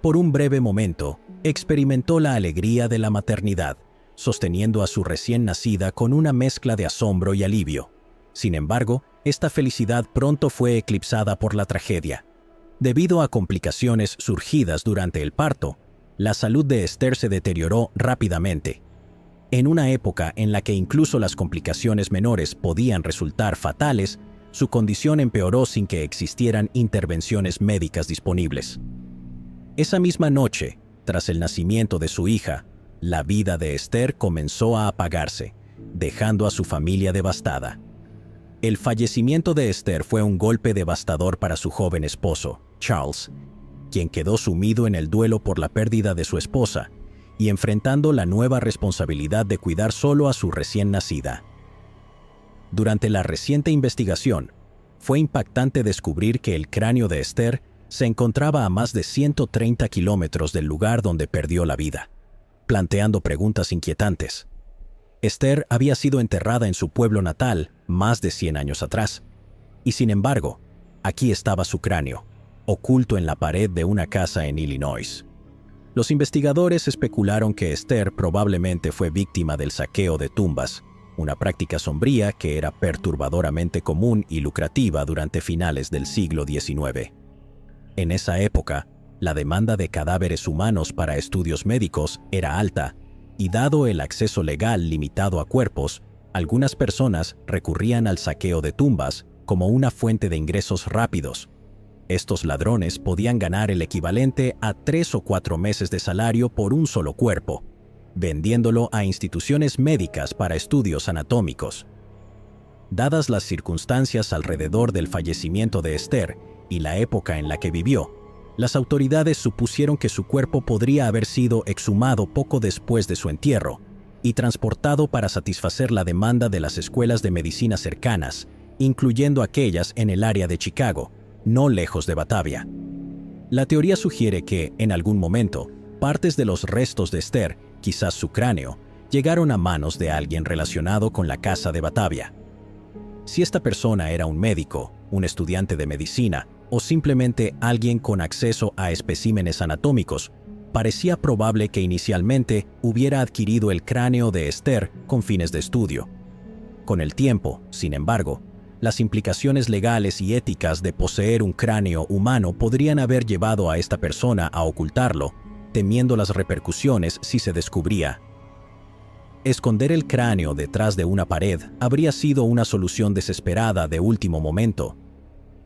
Por un breve momento, experimentó la alegría de la maternidad, sosteniendo a su recién nacida con una mezcla de asombro y alivio. Sin embargo, esta felicidad pronto fue eclipsada por la tragedia. Debido a complicaciones surgidas durante el parto, la salud de Esther se deterioró rápidamente. En una época en la que incluso las complicaciones menores podían resultar fatales, su condición empeoró sin que existieran intervenciones médicas disponibles. Esa misma noche, tras el nacimiento de su hija, la vida de Esther comenzó a apagarse, dejando a su familia devastada. El fallecimiento de Esther fue un golpe devastador para su joven esposo, Charles, quien quedó sumido en el duelo por la pérdida de su esposa y enfrentando la nueva responsabilidad de cuidar solo a su recién nacida. Durante la reciente investigación, fue impactante descubrir que el cráneo de Esther se encontraba a más de 130 kilómetros del lugar donde perdió la vida, planteando preguntas inquietantes. Esther había sido enterrada en su pueblo natal más de 100 años atrás, y sin embargo, aquí estaba su cráneo, oculto en la pared de una casa en Illinois. Los investigadores especularon que Esther probablemente fue víctima del saqueo de tumbas, una práctica sombría que era perturbadoramente común y lucrativa durante finales del siglo XIX. En esa época, la demanda de cadáveres humanos para estudios médicos era alta, y dado el acceso legal limitado a cuerpos, algunas personas recurrían al saqueo de tumbas como una fuente de ingresos rápidos. Estos ladrones podían ganar el equivalente a 3 o 4 meses de salario por un solo cuerpo, vendiéndolo a instituciones médicas para estudios anatómicos. Dadas las circunstancias alrededor del fallecimiento de Esther y la época en la que vivió, las autoridades supusieron que su cuerpo podría haber sido exhumado poco después de su entierro y transportado para satisfacer la demanda de las escuelas de medicina cercanas, incluyendo aquellas en el área de Chicago, no lejos de Batavia. La teoría sugiere que, en algún momento, partes de los restos de Esther, quizás su cráneo, llegaron a manos de alguien relacionado con la casa de Batavia. Si esta persona era un médico, un estudiante de medicina o simplemente alguien con acceso a especímenes anatómicos, parecía probable que inicialmente hubiera adquirido el cráneo de Esther con fines de estudio. Con el tiempo, sin embargo, las implicaciones legales y éticas de poseer un cráneo humano podrían haber llevado a esta persona a ocultarlo, temiendo las repercusiones si se descubría. Esconder el cráneo detrás de una pared habría sido una solución desesperada de último momento,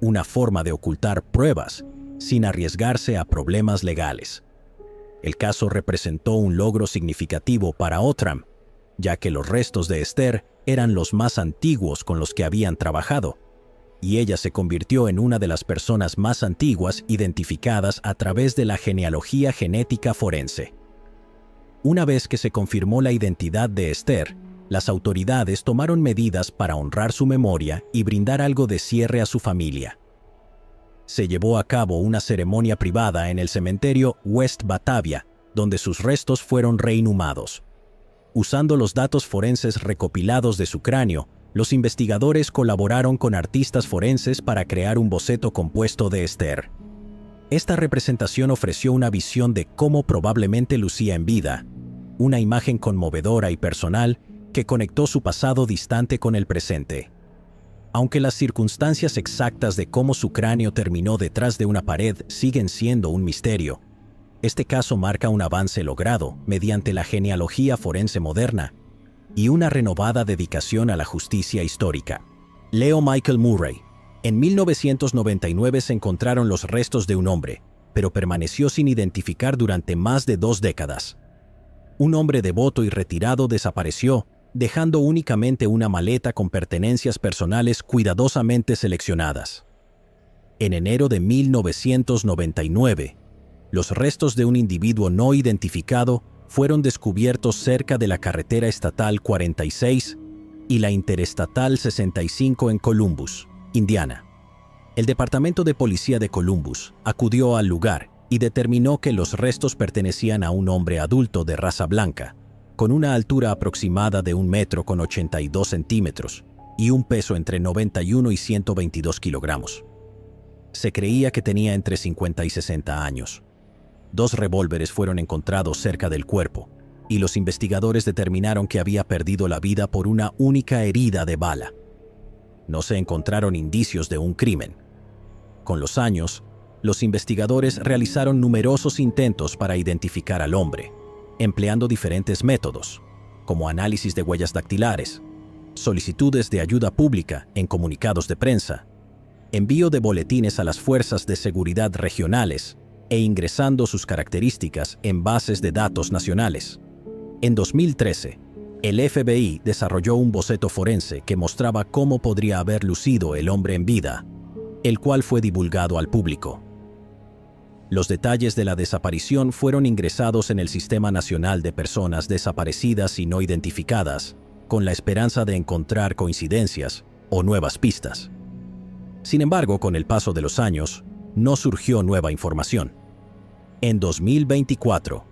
una forma de ocultar pruebas sin arriesgarse a problemas legales. El caso representó un logro significativo para Outram, ya que los restos de Esther eran los más antiguos con los que habían trabajado, y ella se convirtió en una de las personas más antiguas identificadas a través de la genealogía genética forense. Una vez que se confirmó la identidad de Esther, las autoridades tomaron medidas para honrar su memoria y brindar algo de cierre a su familia. Se llevó a cabo una ceremonia privada en el cementerio West Batavia, donde sus restos fueron reinhumados. Usando los datos forenses recopilados de su cráneo, los investigadores colaboraron con artistas forenses para crear un boceto compuesto de Esther. Esta representación ofreció una visión de cómo probablemente lucía en vida, una imagen conmovedora y personal que conectó su pasado distante con el presente. Aunque las circunstancias exactas de cómo su cráneo terminó detrás de una pared siguen siendo un misterio, este caso marca un avance logrado mediante la genealogía forense moderna y una renovada dedicación a la justicia histórica. Leo Michael Murray. En 1999 se encontraron los restos de un hombre, pero permaneció sin identificar durante más de 2 décadas. Un hombre devoto y retirado desapareció dejando únicamente una maleta con pertenencias personales cuidadosamente seleccionadas. En enero de 1999, los restos de un individuo no identificado fueron descubiertos cerca de la carretera estatal 46 y la interestatal 65 en Columbus, Indiana. El Departamento de Policía de Columbus acudió al lugar y determinó que los restos pertenecían a un hombre adulto de raza blanca, con una altura aproximada de 1,82 m y un peso entre 91 y 122 kilogramos. Se creía que tenía entre 50 y 60 años. 2 revólveres fueron encontrados cerca del cuerpo, y los investigadores determinaron que había perdido la vida por una única herida de bala. No se encontraron indicios de un crimen. Con los años, los investigadores realizaron numerosos intentos para identificar al hombre, empleando diferentes métodos, como análisis de huellas dactilares, solicitudes de ayuda pública en comunicados de prensa, envío de boletines a las fuerzas de seguridad regionales e ingresando sus características en bases de datos nacionales. En 2013, el FBI desarrolló un boceto forense que mostraba cómo podría haber lucido el hombre en vida, el cual fue divulgado al público. Los detalles de la desaparición fueron ingresados en el Sistema Nacional de Personas Desaparecidas y No Identificadas, con la esperanza de encontrar coincidencias o nuevas pistas. Sin embargo, con el paso de los años, no surgió nueva información. En 2024,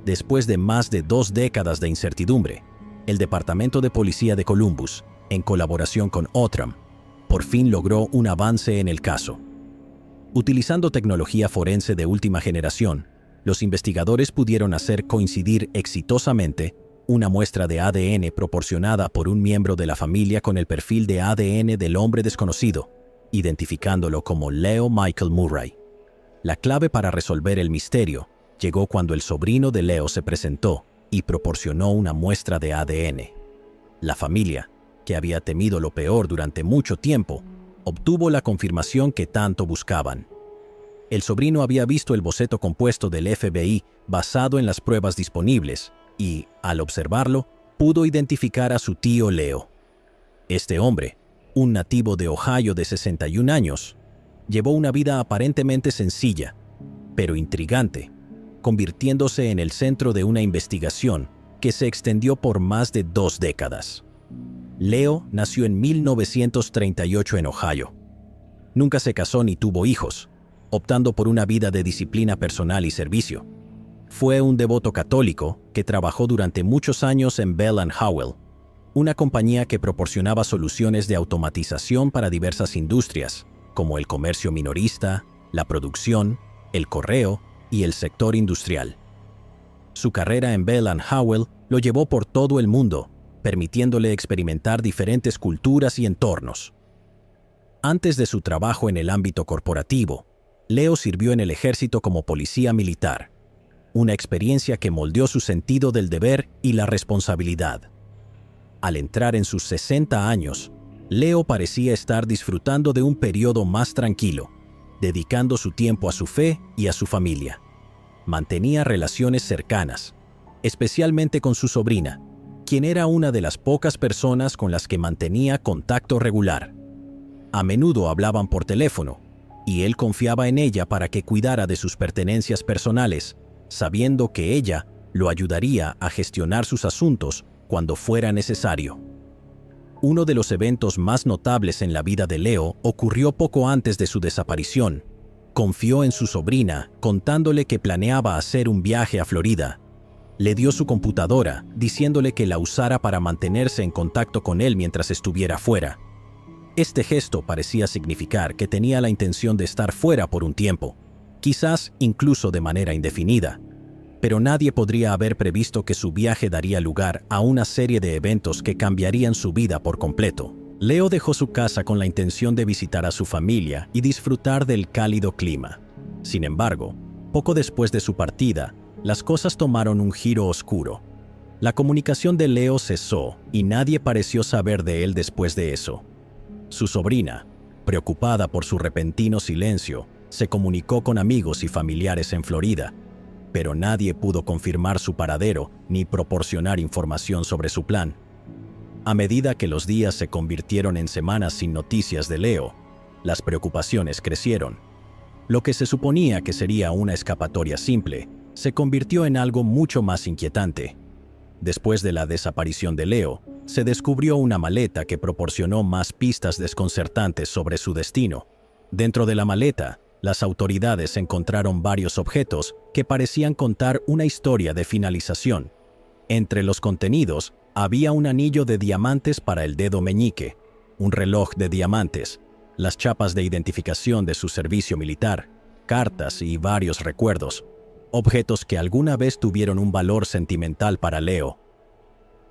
después de más de 2 décadas de incertidumbre, el Departamento de Policía de Columbus, en colaboración con OTRAM, por fin logró un avance en el caso. Utilizando tecnología forense de última generación, los investigadores pudieron hacer coincidir exitosamente una muestra de ADN proporcionada por un miembro de la familia con el perfil de ADN del hombre desconocido, identificándolo como Leo Michael Murray. La clave para resolver el misterio llegó cuando el sobrino de Leo se presentó y proporcionó una muestra de ADN. La familia, que había temido lo peor durante mucho tiempo, obtuvo la confirmación que tanto buscaban. El sobrino había visto el boceto compuesto del FBI basado en las pruebas disponibles y, al observarlo, pudo identificar a su tío Leo. Este hombre, un nativo de Ohio de 61 años, llevó una vida aparentemente sencilla, pero intrigante, convirtiéndose en el centro de una investigación que se extendió por más de 2 décadas. Leo nació en 1938 en Ohio. Nunca se casó ni tuvo hijos, optando por una vida de disciplina personal y servicio. Fue un devoto católico que trabajó durante muchos años en Bell & Howell, una compañía que proporcionaba soluciones de automatización para diversas industrias, como el comercio minorista, la producción, el correo y el sector industrial. Su carrera en Bell & Howell lo llevó por todo el mundo, permitiéndole experimentar diferentes culturas y entornos. Antes de su trabajo en el ámbito corporativo, Leo sirvió en el ejército como policía militar, una experiencia que moldeó su sentido del deber y la responsabilidad. Al entrar en sus 60 años, Leo parecía estar disfrutando de un periodo más tranquilo, dedicando su tiempo a su fe y a su familia. Mantenía relaciones cercanas, especialmente con su sobrina, quien era una de las pocas personas con las que mantenía contacto regular. A menudo hablaban por teléfono, y él confiaba en ella para que cuidara de sus pertenencias personales, sabiendo que ella lo ayudaría a gestionar sus asuntos cuando fuera necesario. Uno de los eventos más notables en la vida de Leo ocurrió poco antes de su desaparición. Confió en su sobrina, contándole que planeaba hacer un viaje a Florida. Le dio su computadora, diciéndole que la usara para mantenerse en contacto con él mientras estuviera fuera. Este gesto parecía significar que tenía la intención de estar fuera por un tiempo, quizás incluso de manera indefinida. Pero nadie podría haber previsto que su viaje daría lugar a una serie de eventos que cambiarían su vida por completo. Leo dejó su casa con la intención de visitar a su familia y disfrutar del cálido clima. Sin embargo, poco después de su partida, las cosas tomaron un giro oscuro. La comunicación de Leo cesó y nadie pareció saber de él después de eso. Su sobrina, preocupada por su repentino silencio, se comunicó con amigos y familiares en Florida, pero nadie pudo confirmar su paradero ni proporcionar información sobre su plan. A medida que los días se convirtieron en semanas sin noticias de Leo, las preocupaciones crecieron. Lo que se suponía que sería una escapatoria simple, se convirtió en algo mucho más inquietante. Después de la desaparición de Leo, se descubrió una maleta que proporcionó más pistas desconcertantes sobre su destino. Dentro de la maleta, las autoridades encontraron varios objetos que parecían contar una historia de finalización. Entre los contenidos, había un anillo de diamantes para el dedo meñique, un reloj de diamantes, las chapas de identificación de su servicio militar, cartas y varios recuerdos, objetos que alguna vez tuvieron un valor sentimental para Leo.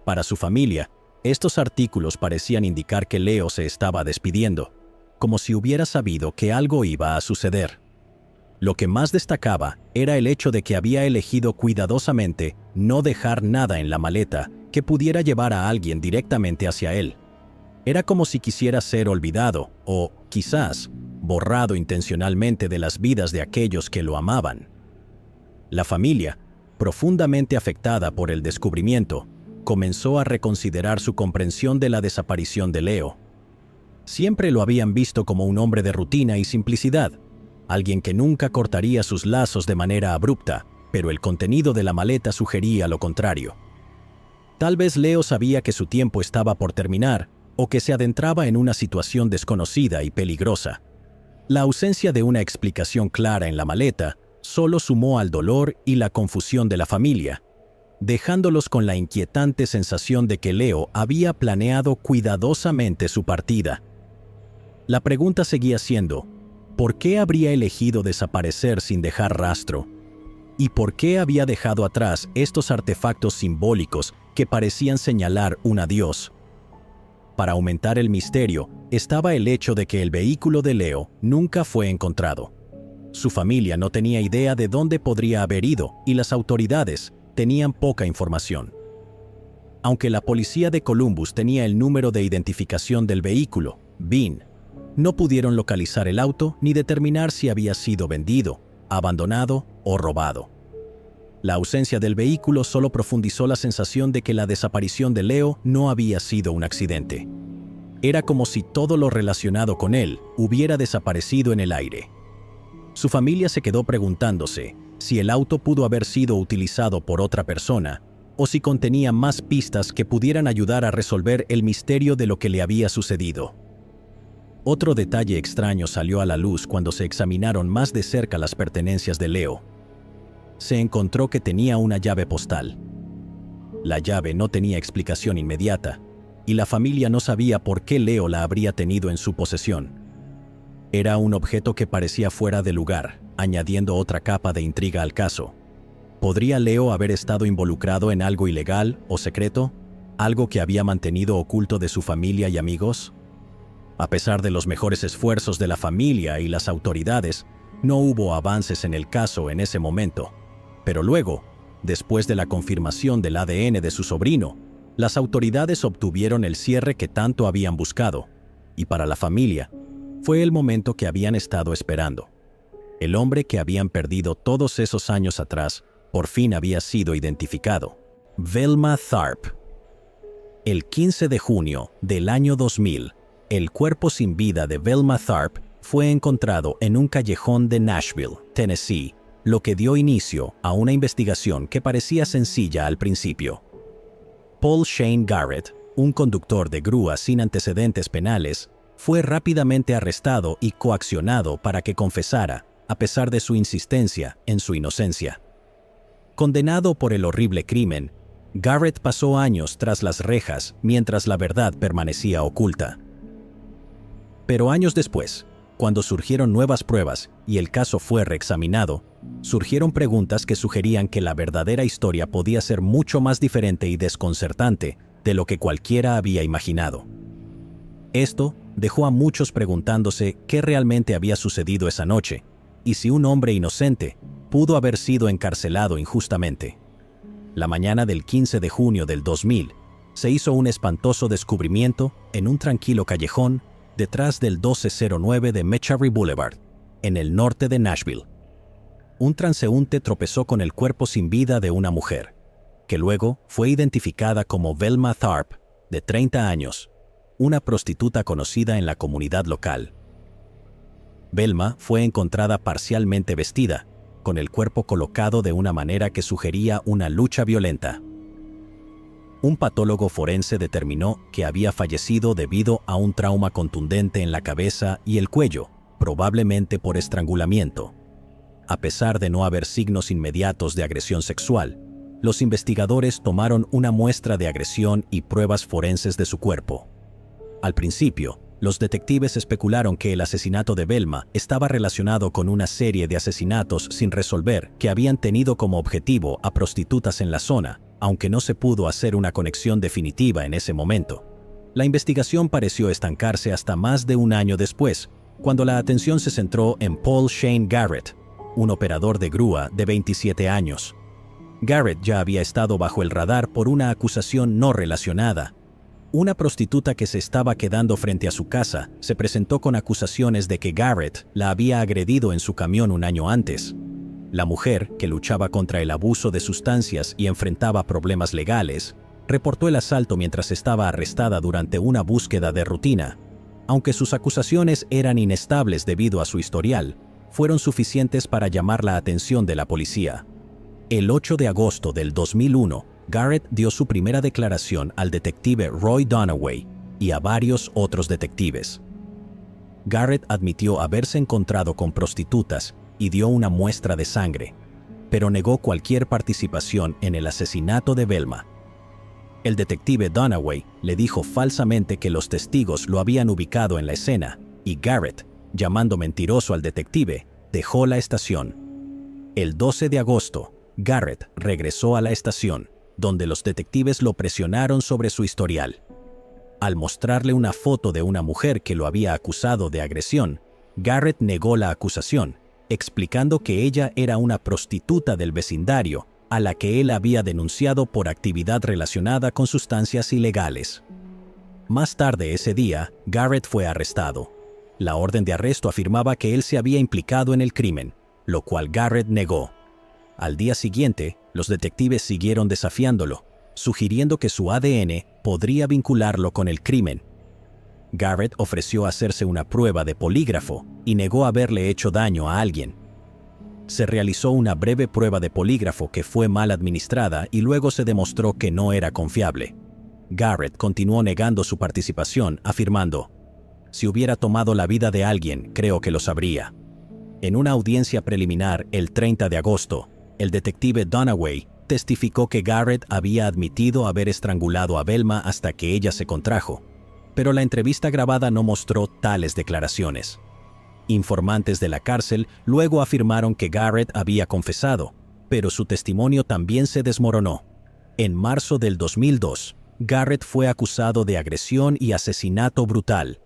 Para su familia, estos artículos parecían indicar que Leo se estaba despidiendo, como si hubiera sabido que algo iba a suceder. Lo que más destacaba era el hecho de que había elegido cuidadosamente no dejar nada en la maleta que pudiera llevar a alguien directamente hacia él. Era como si quisiera ser olvidado o, quizás, borrado intencionalmente de las vidas de aquellos que lo amaban. La familia, profundamente afectada por el descubrimiento, comenzó a reconsiderar su comprensión de la desaparición de Leo. Siempre lo habían visto como un hombre de rutina y simplicidad, alguien que nunca cortaría sus lazos de manera abrupta, pero el contenido de la maleta sugería lo contrario. Tal vez Leo sabía que su tiempo estaba por terminar o que se adentraba en una situación desconocida y peligrosa. La ausencia de una explicación clara en la maleta solo sumó al dolor y la confusión de la familia, dejándolos con la inquietante sensación de que Leo había planeado cuidadosamente su partida. La pregunta seguía siendo, ¿por qué habría elegido desaparecer sin dejar rastro? ¿Y por qué había dejado atrás estos artefactos simbólicos que parecían señalar un adiós? Para aumentar el misterio, estaba el hecho de que el vehículo de Leo nunca fue encontrado. Su familia no tenía idea de dónde podría haber ido y las autoridades tenían poca información. Aunque la policía de Columbus tenía el número de identificación del vehículo, VIN, no pudieron localizar el auto ni determinar si había sido vendido, abandonado o robado. La ausencia del vehículo solo profundizó la sensación de que la desaparición de Leo no había sido un accidente. Era como si todo lo relacionado con él hubiera desaparecido en el aire. Su familia se quedó preguntándose si el auto pudo haber sido utilizado por otra persona o si contenía más pistas que pudieran ayudar a resolver el misterio de lo que le había sucedido. Otro detalle extraño salió a la luz cuando se examinaron más de cerca las pertenencias de Leo. Se encontró que tenía una llave postal. La llave no tenía explicación inmediata, y la familia no sabía por qué Leo la habría tenido en su posesión. Era un objeto que parecía fuera de lugar, añadiendo otra capa de intriga al caso. ¿Podría Leo haber estado involucrado en algo ilegal o secreto? ¿Algo que había mantenido oculto de su familia y amigos? A pesar de los mejores esfuerzos de la familia y las autoridades, no hubo avances en el caso en ese momento. Pero luego, después de la confirmación del ADN de su sobrino, las autoridades obtuvieron el cierre que tanto habían buscado, y para la familia, fue el momento que habían estado esperando. El hombre que habían perdido todos esos años atrás, por fin había sido identificado. Velma Tharp. El 15 de junio del año 2000, el cuerpo sin vida de Velma Tharp fue encontrado en un callejón de Nashville, Tennessee, lo que dio inicio a una investigación que parecía sencilla al principio. Paul Shane Garrett, un conductor de grúa sin antecedentes penales, fue rápidamente arrestado y coaccionado para que confesara, a pesar de su insistencia en su inocencia. Condenado por el horrible crimen, Garrett pasó años tras las rejas mientras la verdad permanecía oculta. Pero años después, cuando surgieron nuevas pruebas y el caso fue reexaminado, surgieron preguntas que sugerían que la verdadera historia podía ser mucho más diferente y desconcertante de lo que cualquiera había imaginado. Esto dejó a muchos preguntándose qué realmente había sucedido esa noche y si un hombre inocente pudo haber sido encarcelado injustamente. La mañana del 15 de junio del 2000, se hizo un espantoso descubrimiento en un tranquilo callejón detrás del 1209 de Mechary Boulevard, en el norte de Nashville. Un transeúnte tropezó con el cuerpo sin vida de una mujer, que luego fue identificada como Velma Tharp, de 30 años, una prostituta conocida en la comunidad local. Velma fue encontrada parcialmente vestida, con el cuerpo colocado de una manera que sugería una lucha violenta. Un patólogo forense determinó que había fallecido debido a un trauma contundente en la cabeza y el cuello, probablemente por estrangulamiento. A pesar de no haber signos inmediatos de agresión sexual, los investigadores tomaron una muestra de agresión y pruebas forenses de su cuerpo. Al principio, los detectives especularon que el asesinato de Velma estaba relacionado con una serie de asesinatos sin resolver que habían tenido como objetivo a prostitutas en la zona, aunque no se pudo hacer una conexión definitiva en ese momento. La investigación pareció estancarse hasta más de un año después, cuando la atención se centró en Paul Shane Garrett, un operador de grúa de 27 años. Garrett ya había estado bajo el radar por una acusación no relacionada. Una prostituta que se estaba quedando frente a su casa se presentó con acusaciones de que Garrett la había agredido en su camión un año antes. La mujer, que luchaba contra el abuso de sustancias y enfrentaba problemas legales, reportó el asalto mientras estaba arrestada durante una búsqueda de rutina. Aunque sus acusaciones eran inestables debido a su historial, fueron suficientes para llamar la atención de la policía. El 8 de agosto del 2001, Garrett dio su primera declaración al detective Roy Dunaway y a varios otros detectives. Garrett admitió haberse encontrado con prostitutas y dio una muestra de sangre, pero negó cualquier participación en el asesinato de Velma. El detective Dunaway le dijo falsamente que los testigos lo habían ubicado en la escena y Garrett, llamando mentiroso al detective, dejó la estación. El 12 de agosto, Garrett regresó a la estación, donde los detectives lo presionaron sobre su historial. Al mostrarle una foto de una mujer que lo había acusado de agresión, Garrett negó la acusación, explicando que ella era una prostituta del vecindario a la que él había denunciado por actividad relacionada con sustancias ilegales. Más tarde ese día, Garrett fue arrestado. La orden de arresto afirmaba que él se había implicado en el crimen, lo cual Garrett negó. Al día siguiente, los detectives siguieron desafiándolo, sugiriendo que su ADN podría vincularlo con el crimen. Garrett ofreció hacerse una prueba de polígrafo y negó haberle hecho daño a alguien. Se realizó una breve prueba de polígrafo que fue mal administrada y luego se demostró que no era confiable. Garrett continuó negando su participación, afirmando: "Si hubiera tomado la vida de alguien, creo que lo sabría". En una audiencia preliminar el 30 de agosto, el detective Dunaway testificó que Garrett había admitido haber estrangulado a Velma hasta que ella se contrajo, pero la entrevista grabada no mostró tales declaraciones. Informantes de la cárcel luego afirmaron que Garrett había confesado, pero su testimonio también se desmoronó. En marzo del 2002, Garrett fue acusado de agresión y asesinato brutal,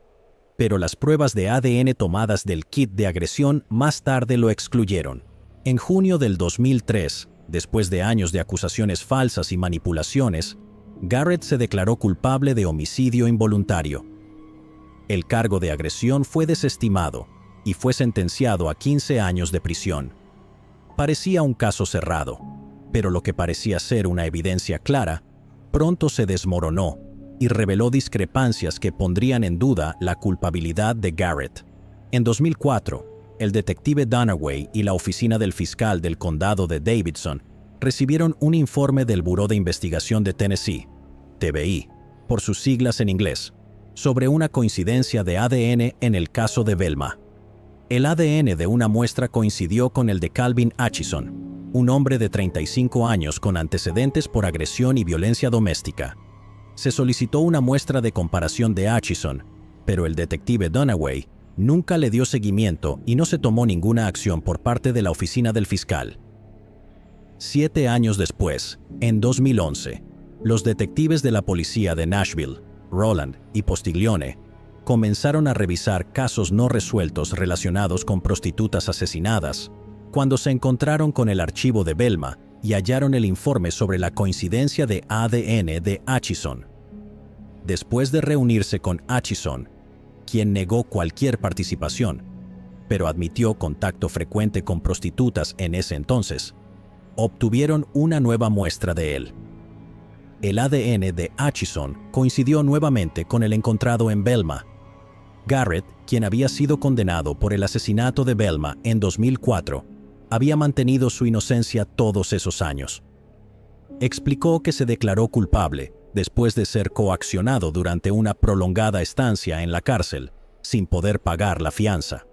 pero las pruebas de ADN tomadas del kit de agresión más tarde lo excluyeron. En junio del 2003, después de años de acusaciones falsas y manipulaciones, Garrett se declaró culpable de homicidio involuntario. El cargo de agresión fue desestimado y fue sentenciado a 15 años de prisión. Parecía un caso cerrado, pero lo que parecía ser una evidencia clara, pronto se desmoronó y reveló discrepancias que pondrían en duda la culpabilidad de Garrett. En 2004, el detective Dunaway y la oficina del fiscal del condado de Davidson recibieron un informe del Buró de Investigación de Tennessee, TBI, por sus siglas en inglés, sobre una coincidencia de ADN en el caso de Velma. El ADN de una muestra coincidió con el de Calvin Atchison, un hombre de 35 años con antecedentes por agresión y violencia doméstica. Se solicitó una muestra de comparación de Atchison, pero el detective Dunaway nunca le dio seguimiento y no se tomó ninguna acción por parte de la oficina del fiscal. 7 años después, en 2011, los detectives de la policía de Nashville, Roland y Postiglione, comenzaron a revisar casos no resueltos relacionados con prostitutas asesinadas, cuando se encontraron con el archivo de Velma y hallaron el informe sobre la coincidencia de ADN de Atchison. Después de reunirse con Atchison, quien negó cualquier participación, pero admitió contacto frecuente con prostitutas en ese entonces, obtuvieron una nueva muestra de él. el ADN de Atchison coincidió nuevamente con el encontrado en Belma. Garrett, quien había sido condenado por el asesinato de Belma en 2004, había mantenido su inocencia todos esos años. Explicó que se declaró culpable después de ser coaccionado durante una prolongada estancia en la cárcel, sin poder pagar la fianza.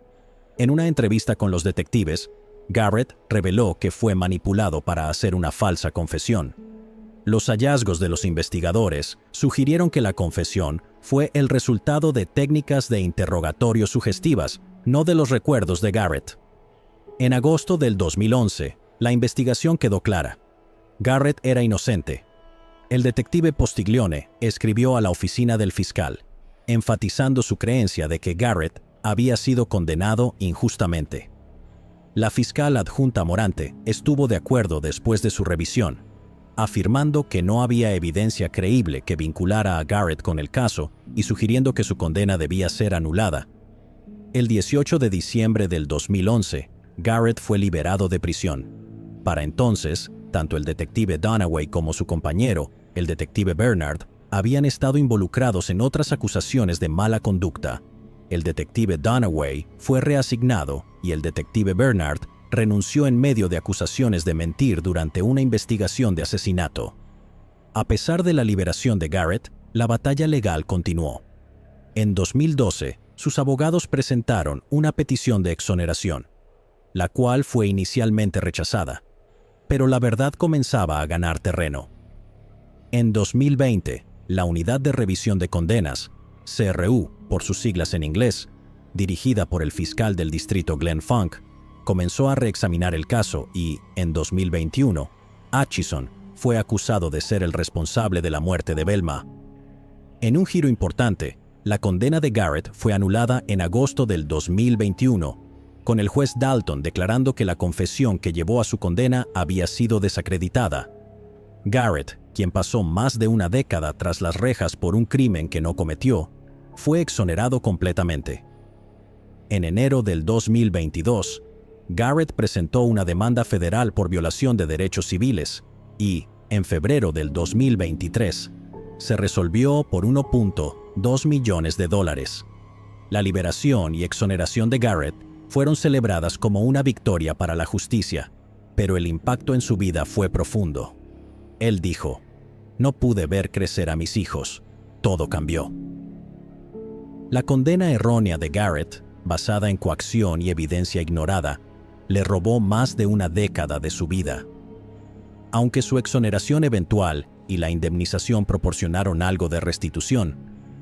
En una entrevista con los detectives, Garrett reveló que fue manipulado para hacer una falsa confesión. Los hallazgos de los investigadores sugirieron que la confesión fue el resultado de técnicas de interrogatorio sugestivas, no de los recuerdos de Garrett. En agosto del 2011, la investigación quedó clara. Garrett era inocente. El detective Postiglione escribió a la oficina del fiscal, enfatizando su creencia de que Garrett había sido condenado injustamente. La fiscal adjunta Morante estuvo de acuerdo después de su revisión, afirmando que no había evidencia creíble que vinculara a Garrett con el caso y sugiriendo que su condena debía ser anulada. El 18 de diciembre del 2011, Garrett fue liberado de prisión. Para entonces, tanto el detective Dunaway como su compañero, el detective Bernard, habían estado involucrados en otras acusaciones de mala conducta. El detective Dunaway fue reasignado y el detective Bernard renunció en medio de acusaciones de mentir durante una investigación de asesinato. A pesar de la liberación de Garrett, la batalla legal continuó. En 2012, sus abogados presentaron una petición de exoneración, la cual fue inicialmente rechazada, pero la verdad comenzaba a ganar terreno. En 2020, la Unidad de Revisión de Condenas, CRU por sus siglas en inglés, dirigida por el fiscal del distrito Glenn Funk, comenzó a reexaminar el caso y, en 2021, Atchison fue acusado de ser el responsable de la muerte de Belma. En un giro importante, la condena de Garrett fue anulada en agosto del 2021, con el juez Dalton declarando que la confesión que llevó a su condena había sido desacreditada. Garrett, quien pasó más de una década tras las rejas por un crimen que no cometió, fue exonerado completamente. En enero del 2022, Garrett presentó una demanda federal por violación de derechos civiles y, en febrero del 2023, se resolvió por $1.2 millones. La liberación y exoneración de Garrett fueron celebradas como una victoria para la justicia, pero el impacto en su vida fue profundo. Él dijo: "No pude ver crecer a mis hijos. Todo cambió". La condena errónea de Garrett, basada en coacción y evidencia ignorada, le robó más de una década de su vida. Aunque su exoneración eventual y la indemnización proporcionaron algo de restitución,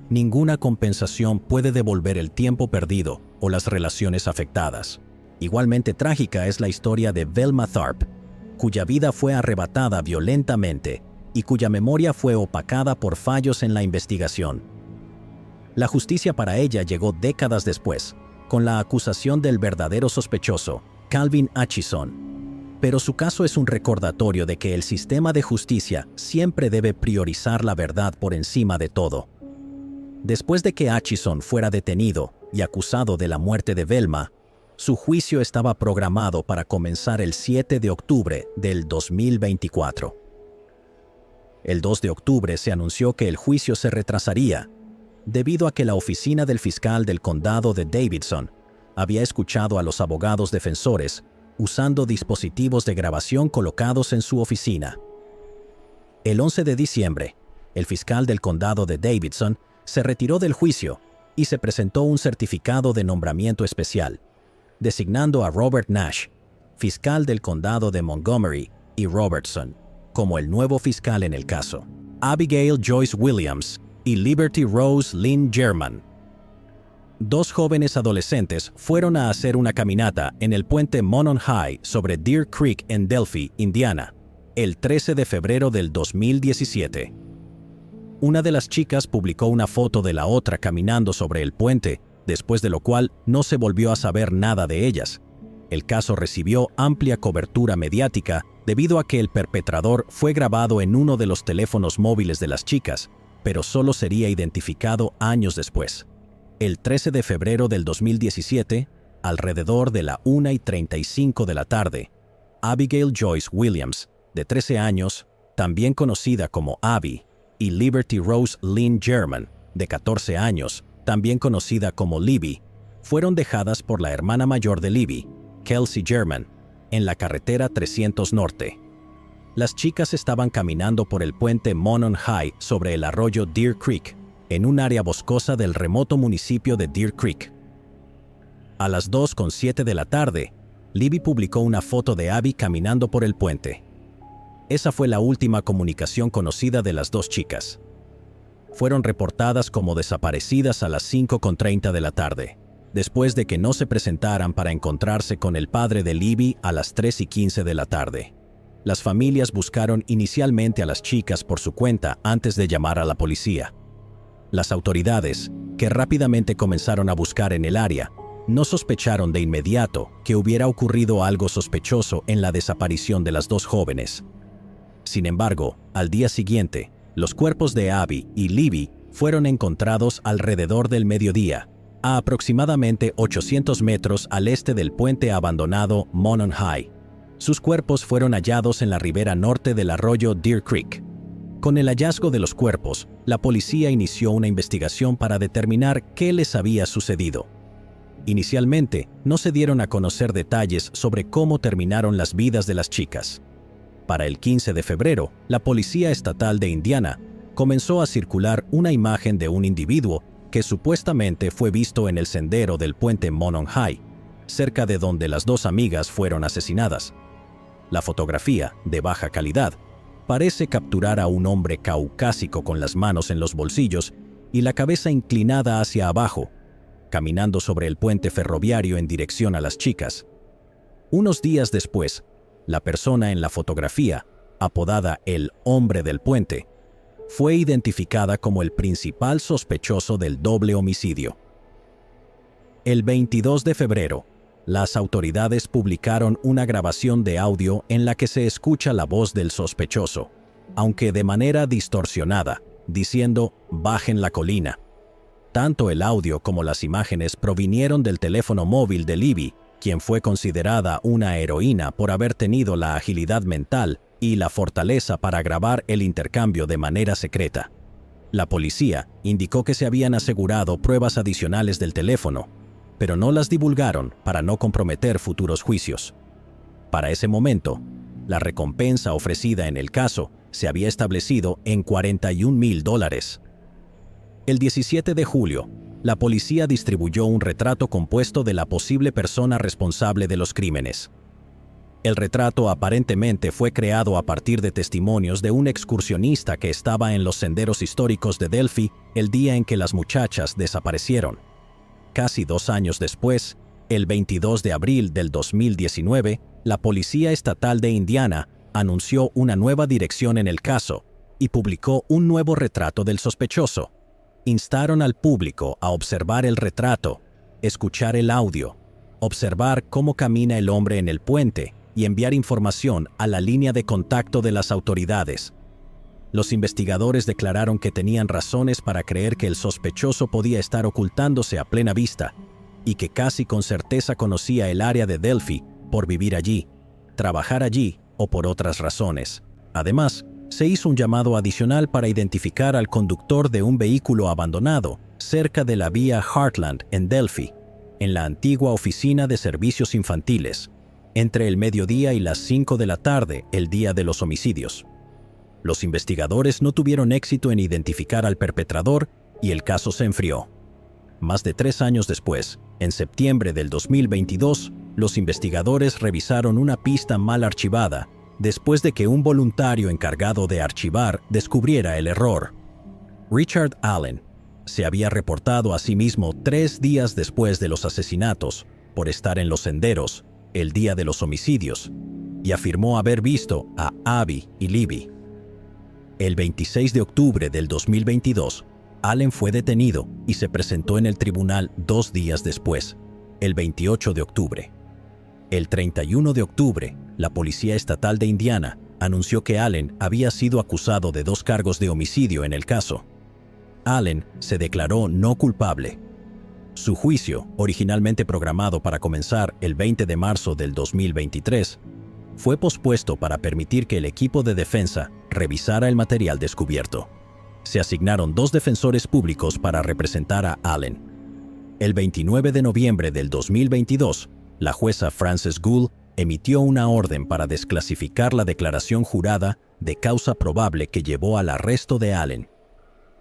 ninguna compensación puede devolver el tiempo perdido o las relaciones afectadas. Igualmente trágica es la historia de Velma Tharp, cuya vida fue arrebatada violentamente y cuya memoria fue opacada por fallos en la investigación. La justicia para ella llegó décadas después, con la acusación del verdadero sospechoso, Calvin Atchison. Pero su caso es un recordatorio de que el sistema de justicia siempre debe priorizar la verdad por encima de todo. Después de que Atchison fuera detenido y acusado de la muerte de Belma, su juicio estaba programado para comenzar el 7 de octubre del 2024. El 2 de octubre se anunció que el juicio se retrasaría, debido a que la oficina del fiscal del condado de Davidson había escuchado a los abogados defensores usando dispositivos de grabación colocados en su oficina. El 11 de diciembre, el fiscal del condado de Davidson se retiró del juicio y se presentó un certificado de nombramiento especial, designando a Robert Nash, fiscal del condado de Montgomery y Robertson, como el nuevo fiscal en el caso. Abigail Joyce Williams y Liberty Rose Lynn German. Dos jóvenes adolescentes fueron a hacer una caminata en el puente Monon High sobre Deer Creek en Delphi, Indiana, el 13 de febrero del 2017. Una de las chicas publicó una foto de la otra caminando sobre el puente, después de lo cual no se volvió a saber nada de ellas. El caso recibió amplia cobertura mediática debido a que el perpetrador fue grabado en uno de los teléfonos móviles de las chicas, pero solo sería identificado años después. El 13 de febrero del 2017, alrededor de la 1:35 de la tarde, Abigail Joyce Williams, de 13 años, también conocida como Abby, y Liberty Rose Lynn German, de 14 años, también conocida como Libby, fueron dejadas por la hermana mayor de Libby, Kelsey German, en la carretera 300 Norte. Las chicas estaban caminando por el puente Monon High sobre el arroyo Deer Creek, en un área boscosa del remoto municipio de Deer Creek. A las 2:07 de la tarde, Libby publicó una foto de Abby caminando por el puente. Esa fue la última comunicación conocida de las dos chicas. Fueron reportadas como desaparecidas a las 5:30 de la tarde, después de que no se presentaran para encontrarse con el padre de Libby a las 3:15 de la tarde. Las familias buscaron inicialmente a las chicas por su cuenta antes de llamar a la policía. Las autoridades, que rápidamente comenzaron a buscar en el área, no sospecharon de inmediato que hubiera ocurrido algo sospechoso en la desaparición de las dos jóvenes. Sin embargo, al día siguiente, los cuerpos de Abby y Libby fueron encontrados alrededor del mediodía, a aproximadamente 800 metros al este del puente abandonado Monon High. Sus cuerpos fueron hallados en la ribera norte del arroyo Deer Creek. Con el hallazgo de los cuerpos, la policía inició una investigación para determinar qué les había sucedido. Inicialmente, no se dieron a conocer detalles sobre cómo terminaron las vidas de las chicas. Para el 15 de febrero, la Policía Estatal de Indiana comenzó a circular una imagen de un individuo que supuestamente fue visto en el sendero del puente Monon High, cerca de donde las dos amigas fueron asesinadas. La fotografía, de baja calidad, parece capturar a un hombre caucásico con las manos en los bolsillos y la cabeza inclinada hacia abajo, caminando sobre el puente ferroviario en dirección a las chicas. Unos días después, la persona en la fotografía, apodada el Hombre del Puente, fue identificada como el principal sospechoso del doble homicidio. El 22 de febrero, las autoridades publicaron una grabación de audio en la que se escucha la voz del sospechoso, aunque de manera distorsionada, diciendo «bajen la colina». Tanto el audio como las imágenes provinieron del teléfono móvil de Libby, quien fue considerada una heroína por haber tenido la agilidad mental y la fortaleza para grabar el intercambio de manera secreta. La policía indicó que se habían asegurado pruebas adicionales del teléfono, pero no las divulgaron para no comprometer futuros juicios. Para ese momento, la recompensa ofrecida en el caso se había establecido en $41,000. El 17 de julio, la policía distribuyó un retrato compuesto de la posible persona responsable de los crímenes. El retrato aparentemente fue creado a partir de testimonios de un excursionista que estaba en los senderos históricos de Delphi el día en que las muchachas desaparecieron. Casi 2 años después, el 22 de abril del 2019, la Policía Estatal de Indiana anunció una nueva dirección en el caso y publicó un nuevo retrato del sospechoso. Instaron al público a observar el retrato, escuchar el audio, observar cómo camina el hombre en el puente y enviar información a la línea de contacto de las autoridades. Los investigadores declararon que tenían razones para creer que el sospechoso podía estar ocultándose a plena vista y que casi con certeza conocía el área de Delphi por vivir allí, trabajar allí o por otras razones. Además, se hizo un llamado adicional para identificar al conductor de un vehículo abandonado cerca de la vía Heartland en Delphi, en la antigua oficina de servicios infantiles, entre el mediodía y las 5 de la tarde el día de los homicidios. Los investigadores no tuvieron éxito en identificar al perpetrador y el caso se enfrió. Más de 3 años después, en septiembre del 2022, los investigadores revisaron una pista mal archivada después de que un voluntario encargado de archivar descubriera el error. Richard Allen se había reportado a sí mismo 3 días después de los asesinatos por estar en los senderos el día de los homicidios y afirmó haber visto a Abby y Libby. El 26 de octubre del 2022, Allen fue detenido y se presentó en el tribunal 2 días después, el 28 de octubre. El 31 de octubre, la Policía Estatal de Indiana anunció que Allen había sido acusado de 2 cargos de homicidio en el caso. Allen se declaró no culpable. Su juicio, originalmente programado para comenzar el 20 de marzo del 2023, fue pospuesto para permitir que el equipo de defensa revisara el material descubierto. Se asignaron 2 defensores públicos para representar a Allen. El 29 de noviembre del 2022, la jueza Frances Gould emitió una orden para desclasificar la declaración jurada de causa probable que llevó al arresto de Allen.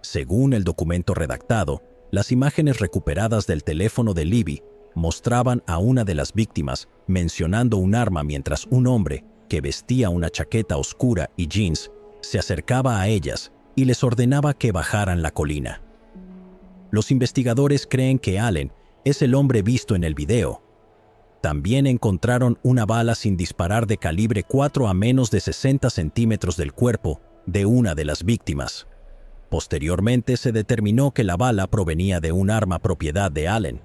Según el documento redactado, las imágenes recuperadas del teléfono de Libby mostraban a una de las víctimas mencionando un arma mientras un hombre, que vestía una chaqueta oscura y jeans, se acercaba a ellas y les ordenaba que bajaran la colina. Los investigadores creen que Allen es el hombre visto en el video. También encontraron una bala sin disparar de calibre 4 a menos de 60 centímetros del cuerpo de una de las víctimas. Posteriormente se determinó que la bala provenía de un arma propiedad de Allen.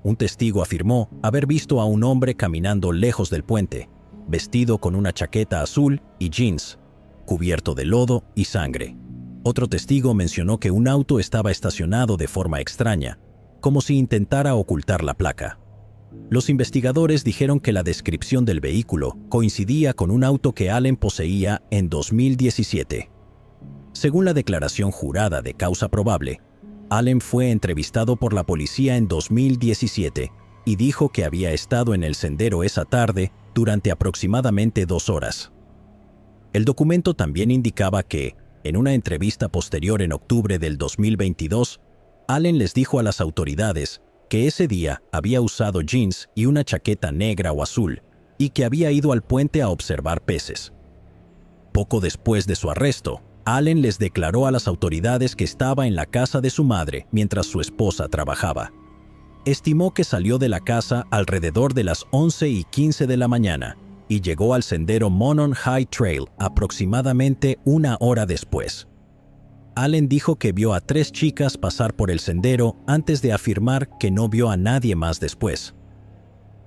Un testigo afirmó haber visto a un hombre caminando lejos del puente, vestido con una chaqueta azul y jeans, cubierto de lodo y sangre. Otro testigo mencionó que un auto estaba estacionado de forma extraña, como si intentara ocultar la placa. Los investigadores dijeron que la descripción del vehículo coincidía con un auto que Allen poseía en 2017. Según la declaración jurada de causa probable, Allen fue entrevistado por la policía en 2017 y dijo que había estado en el sendero esa tarde durante aproximadamente 2 horas. El documento también indicaba que, en una entrevista posterior en octubre del 2022, Allen les dijo a las autoridades que ese día había usado jeans y una chaqueta negra o azul y que había ido al puente a observar peces. Poco después de su arresto, Allen les declaró a las autoridades que estaba en la casa de su madre mientras su esposa trabajaba. Estimó que salió de la casa alrededor de las 11:15 de la mañana y llegó al sendero Monon High Trail aproximadamente 1 hora después. Allen dijo que vio a 3 chicas pasar por el sendero antes de afirmar que no vio a nadie más después.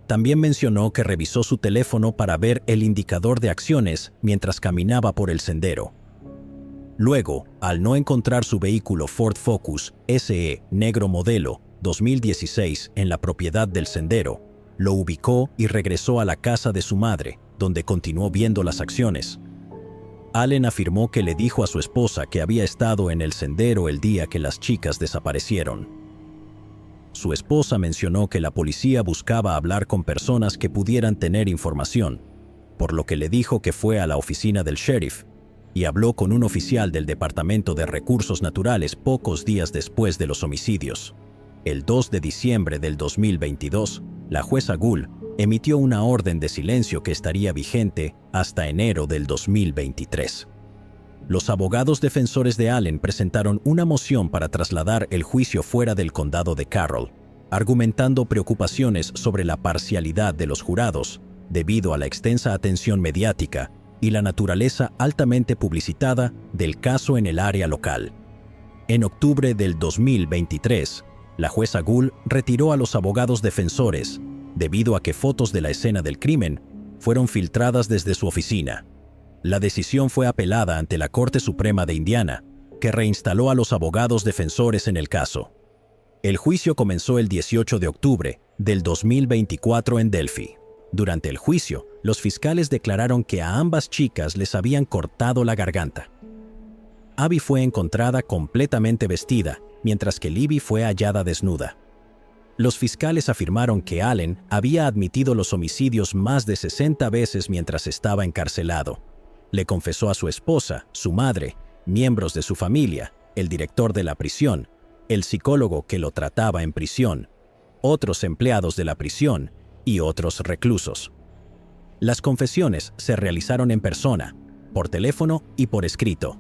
También mencionó que revisó su teléfono para ver el indicador de acciones mientras caminaba por el sendero. Luego, al no encontrar su vehículo Ford Focus SE negro modelo 2016 en la propiedad del sendero, lo ubicó y regresó a la casa de su madre, donde continuó viendo las acciones. Allen afirmó que le dijo a su esposa que había estado en el sendero el día que las chicas desaparecieron. Su esposa mencionó que la policía buscaba hablar con personas que pudieran tener información, por lo que le dijo que fue a la oficina del sheriff y habló con un oficial del Departamento de Recursos Naturales pocos días después de los homicidios. El 2 de diciembre del 2022, la jueza Gould emitió una orden de silencio que estaría vigente hasta enero del 2023. Los abogados defensores de Allen presentaron una moción para trasladar el juicio fuera del condado de Carroll, argumentando preocupaciones sobre la parcialidad de los jurados debido a la extensa atención mediática y la naturaleza altamente publicitada del caso en el área local. En octubre del 2023, la jueza Gould retiró a los abogados defensores debido a que fotos de la escena del crimen fueron filtradas desde su oficina. La decisión fue apelada ante la Corte Suprema de Indiana, que reinstaló a los abogados defensores en el caso. El juicio comenzó el 18 de octubre del 2024 en Delphi. Durante el juicio, los fiscales declararon que a ambas chicas les habían cortado la garganta. Abby fue encontrada completamente vestida, mientras que Libby fue hallada desnuda. Los fiscales afirmaron que Allen había admitido los homicidios más de 60 veces mientras estaba encarcelado. Le confesó a su esposa, su madre, miembros de su familia, el director de la prisión, el psicólogo que lo trataba en prisión, otros empleados de la prisión y otros reclusos. Las confesiones se realizaron en persona, por teléfono y por escrito.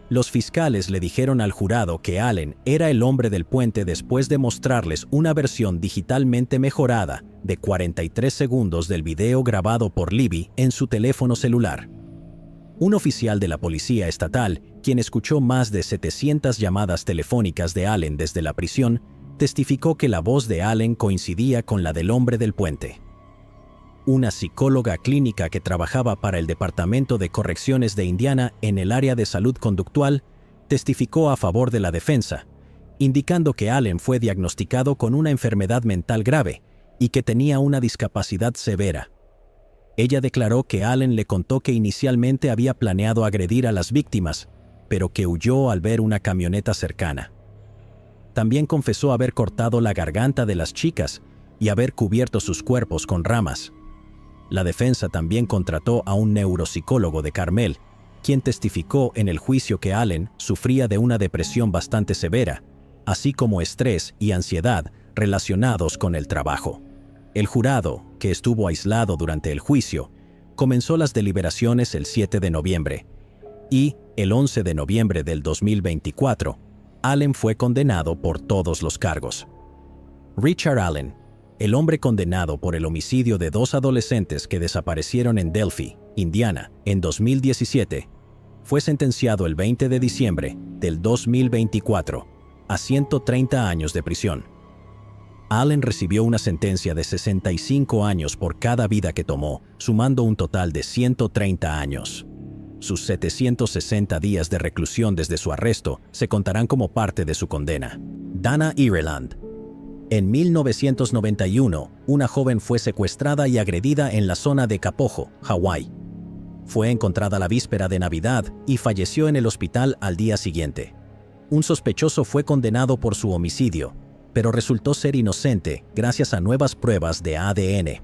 Los fiscales le dijeron al jurado que Allen era el hombre del puente después de mostrarles una versión digitalmente mejorada de 43 segundos del video grabado por Libby en su teléfono celular. Un oficial de la policía estatal, quien escuchó más de 700 llamadas telefónicas de Allen desde la prisión, testificó que la voz de Allen coincidía con la del hombre del puente. Una psicóloga clínica que trabajaba para el Departamento de Correcciones de Indiana en el área de salud conductual testificó a favor de la defensa, indicando que Allen fue diagnosticado con una enfermedad mental grave y que tenía una discapacidad severa. Ella declaró que Allen le contó que inicialmente había planeado agredir a las víctimas, pero que huyó al ver una camioneta cercana. También confesó haber cortado la garganta de las chicas y haber cubierto sus cuerpos con ramas. La defensa también contrató a un neuropsicólogo de Carmel, quien testificó en el juicio que Allen sufría de una depresión bastante severa, así como estrés y ansiedad relacionados con el trabajo. El jurado, que estuvo aislado durante el juicio, comenzó las deliberaciones el 7 de noviembre y, el 11 de noviembre del 2024, Allen fue condenado por todos los cargos. Richard Allen, el hombre condenado por el homicidio de 2 adolescentes que desaparecieron en Delphi, Indiana, en 2017, fue sentenciado el 20 de diciembre del 2024 a 130 años de prisión. Allen recibió una sentencia de 65 años por cada vida que tomó, sumando un total de 130 años. Sus 760 días de reclusión desde su arresto se contarán como parte de su condena. Dana Ireland. En 1991, una joven fue secuestrada y agredida en la zona de Kapoho, Hawái. Fue encontrada la víspera de Navidad y falleció en el hospital al día siguiente. Un sospechoso fue condenado por su homicidio, pero resultó ser inocente gracias a nuevas pruebas de ADN.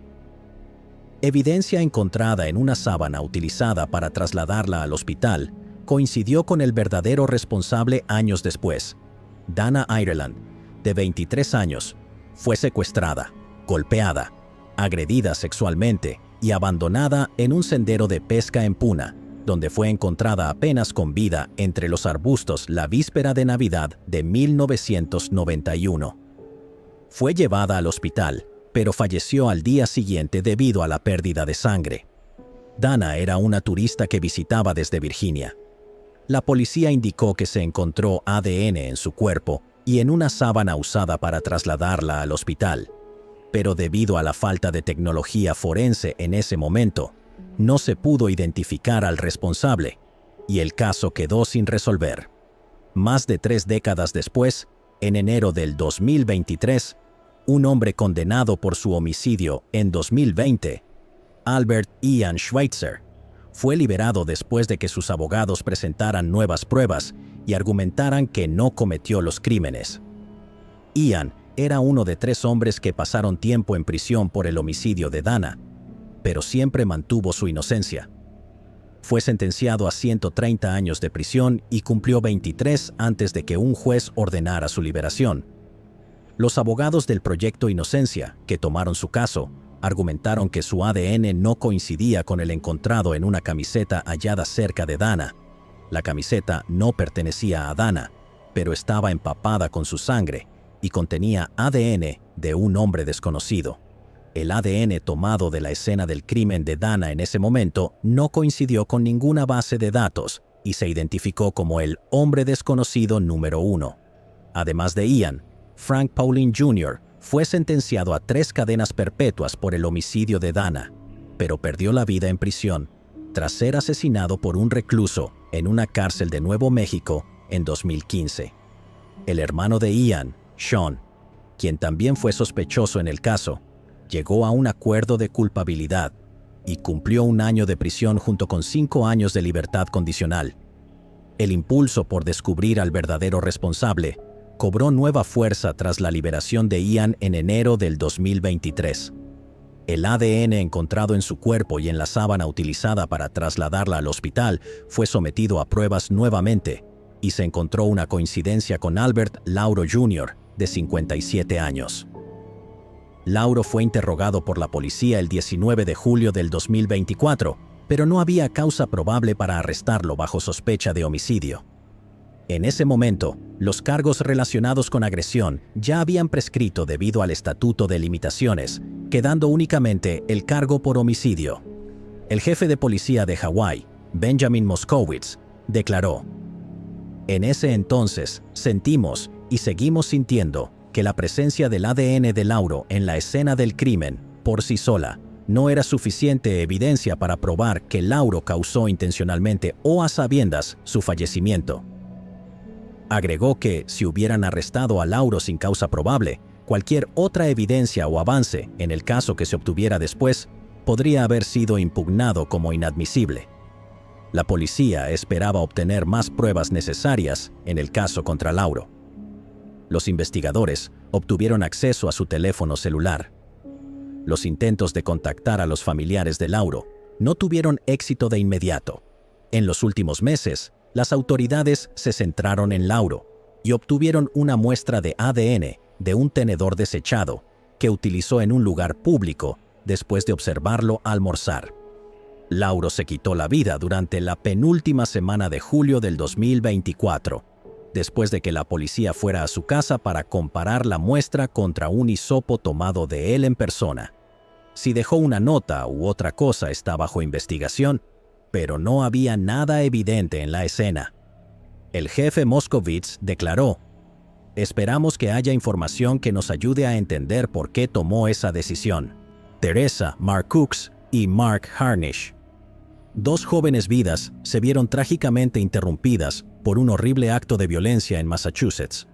Evidencia encontrada en una sábana utilizada para trasladarla al hospital coincidió con el verdadero responsable años después. Dana Ireland, de 23 años, fue secuestrada, golpeada, agredida sexualmente y abandonada en un sendero de pesca en Puna, donde fue encontrada apenas con vida entre los arbustos la víspera de Navidad de 1991. Fue llevada al hospital, pero falleció al día siguiente debido a la pérdida de sangre. Dana era una turista que visitaba desde Virginia. La policía indicó que se encontró ADN en su cuerpo y en una sábana usada para trasladarla al hospital, pero debido a la falta de tecnología forense en ese momento, no se pudo identificar al responsable y el caso quedó sin resolver. Más de 3 décadas después, en enero del 2023, un hombre condenado por su homicidio en 2020, Albert Ian Schweitzer, fue liberado después de que sus abogados presentaran nuevas pruebas y argumentaran que no cometió los crímenes. Ian era uno de 3 hombres que pasaron tiempo en prisión por el homicidio de Dana, pero siempre mantuvo su inocencia. Fue sentenciado a 130 años de prisión y cumplió 23 antes de que un juez ordenara su liberación. Los abogados del Proyecto Inocencia, que tomaron su caso, argumentaron que su ADN no coincidía con el encontrado en una camiseta hallada cerca de Dana. La camiseta no pertenecía a Dana, pero estaba empapada con su sangre y contenía ADN de un hombre desconocido. El ADN tomado de la escena del crimen de Dana en ese momento no coincidió con ninguna base de datos y se identificó como el hombre desconocido número 1. Además de Ian, Frank Paulin Jr. fue sentenciado a 3 cadenas perpetuas por el homicidio de Dana, pero perdió la vida en prisión tras ser asesinado por un recluso en una cárcel de Nuevo México en 2015. El hermano de Ian, Sean, quien también fue sospechoso en el caso, llegó a un acuerdo de culpabilidad y cumplió 1 año de prisión junto con 5 años de libertad condicional. El impulso por descubrir al verdadero responsable cobró nueva fuerza tras la liberación de Ian en enero del 2023. El ADN encontrado en su cuerpo y en la sábana utilizada para trasladarla al hospital fue sometido a pruebas nuevamente y se encontró una coincidencia con Albert Lauro Jr., de 57 años. Lauro fue interrogado por la policía el 19 de julio del 2024, pero no había causa probable para arrestarlo bajo sospecha de homicidio. En ese momento, los cargos relacionados con agresión ya habían prescrito debido al Estatuto de Limitaciones, quedando únicamente el cargo por homicidio. El jefe de policía de Hawái, Benjamin Moskowitz, declaró: "En ese entonces sentimos y seguimos sintiendo que la presencia del ADN de Lauro en la escena del crimen, por sí sola, no era suficiente evidencia para probar que Lauro causó intencionalmente o a sabiendas su fallecimiento". Agregó que, si hubieran arrestado a Lauro sin causa probable, cualquier otra evidencia o avance, en el caso que se obtuviera después, podría haber sido impugnado como inadmisible. La policía esperaba obtener más pruebas necesarias en el caso contra Lauro. Los investigadores obtuvieron acceso a su teléfono celular. Los intentos de contactar a los familiares de Lauro no tuvieron éxito de inmediato. En los últimos meses, las autoridades se centraron en Lauro y obtuvieron una muestra de ADN de un tenedor desechado que utilizó en un lugar público después de observarlo almorzar. Lauro se quitó la vida durante la penúltima semana de julio del 2024, después de que la policía fuera a su casa para comparar la muestra contra un hisopo tomado de él en persona. Si dejó una nota u otra cosa está bajo investigación, pero no había nada evidente en la escena. El jefe Moscovitz declaró: «Esperamos que haya información que nos ayude a entender por qué tomó esa decisión». Teresa Marcoux y Mark Harnish. Dos jóvenes vidas se vieron trágicamente interrumpidas por un horrible acto de violencia en Massachusetts.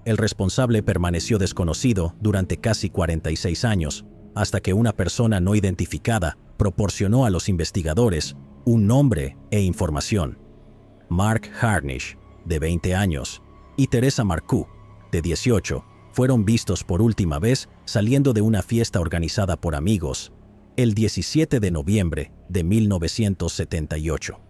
El responsable permaneció desconocido durante casi 46 años, hasta que una persona no identificada proporcionó a los investigadores un nombre e información. Mark Harnish, de 20 años, y Teresa Marcoux, de 18, fueron vistos por última vez saliendo de una fiesta organizada por amigos el 17 de noviembre de 1978.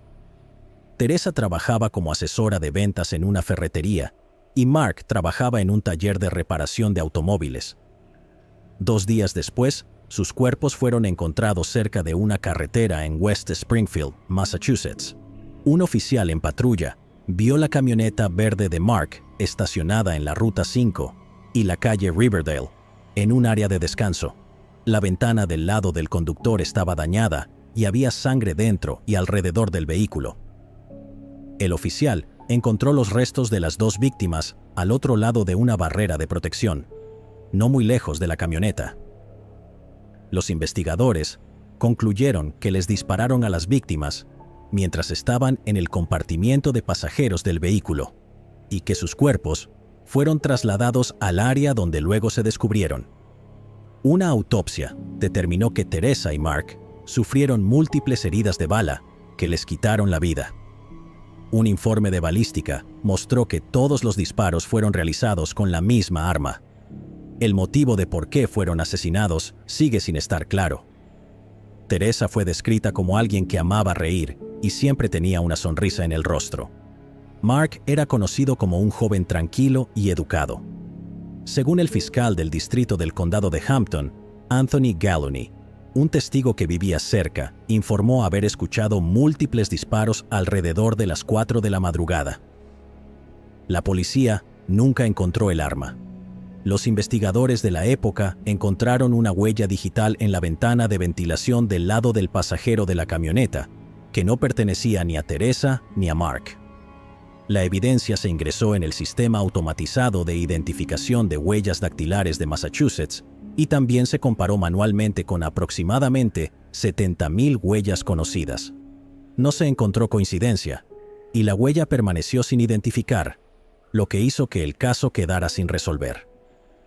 Teresa trabajaba como asesora de ventas en una ferretería y Mark trabajaba en un taller de reparación de automóviles. 2 días después, sus cuerpos fueron encontrados cerca de una carretera en West Springfield, Massachusetts. Un oficial en patrulla vio la camioneta verde de Mark estacionada en la Ruta 5 y la calle Riverdale, en un área de descanso. La ventana del lado del conductor estaba dañada y había sangre dentro y alrededor del vehículo. El oficial encontró los restos de las 2 víctimas al otro lado de una barrera de protección, no muy lejos de la camioneta. Los investigadores concluyeron que les dispararon a las víctimas mientras estaban en el compartimiento de pasajeros del vehículo y que sus cuerpos fueron trasladados al área donde luego se descubrieron. Una autopsia determinó que Teresa y Mark sufrieron múltiples heridas de bala que les quitaron la vida. Un informe de balística mostró que todos los disparos fueron realizados con la misma arma. El motivo de por qué fueron asesinados sigue sin estar claro. Teresa fue descrita como alguien que amaba reír y siempre tenía una sonrisa en el rostro. Mark era conocido como un joven tranquilo y educado. Según el fiscal del distrito del condado de Hampton, Anthony Galloney, un testigo que vivía cerca, informó haber escuchado múltiples disparos alrededor de las 4 de la madrugada. La policía nunca encontró el arma. Los investigadores de la época encontraron una huella digital en la ventana de ventilación del lado del pasajero de la camioneta, que no pertenecía ni a Teresa ni a Mark. La evidencia se ingresó en el sistema automatizado de identificación de huellas dactilares de Massachusetts y también se comparó manualmente con aproximadamente 70,000 huellas conocidas. No se encontró coincidencia y la huella permaneció sin identificar, lo que hizo que el caso quedara sin resolver.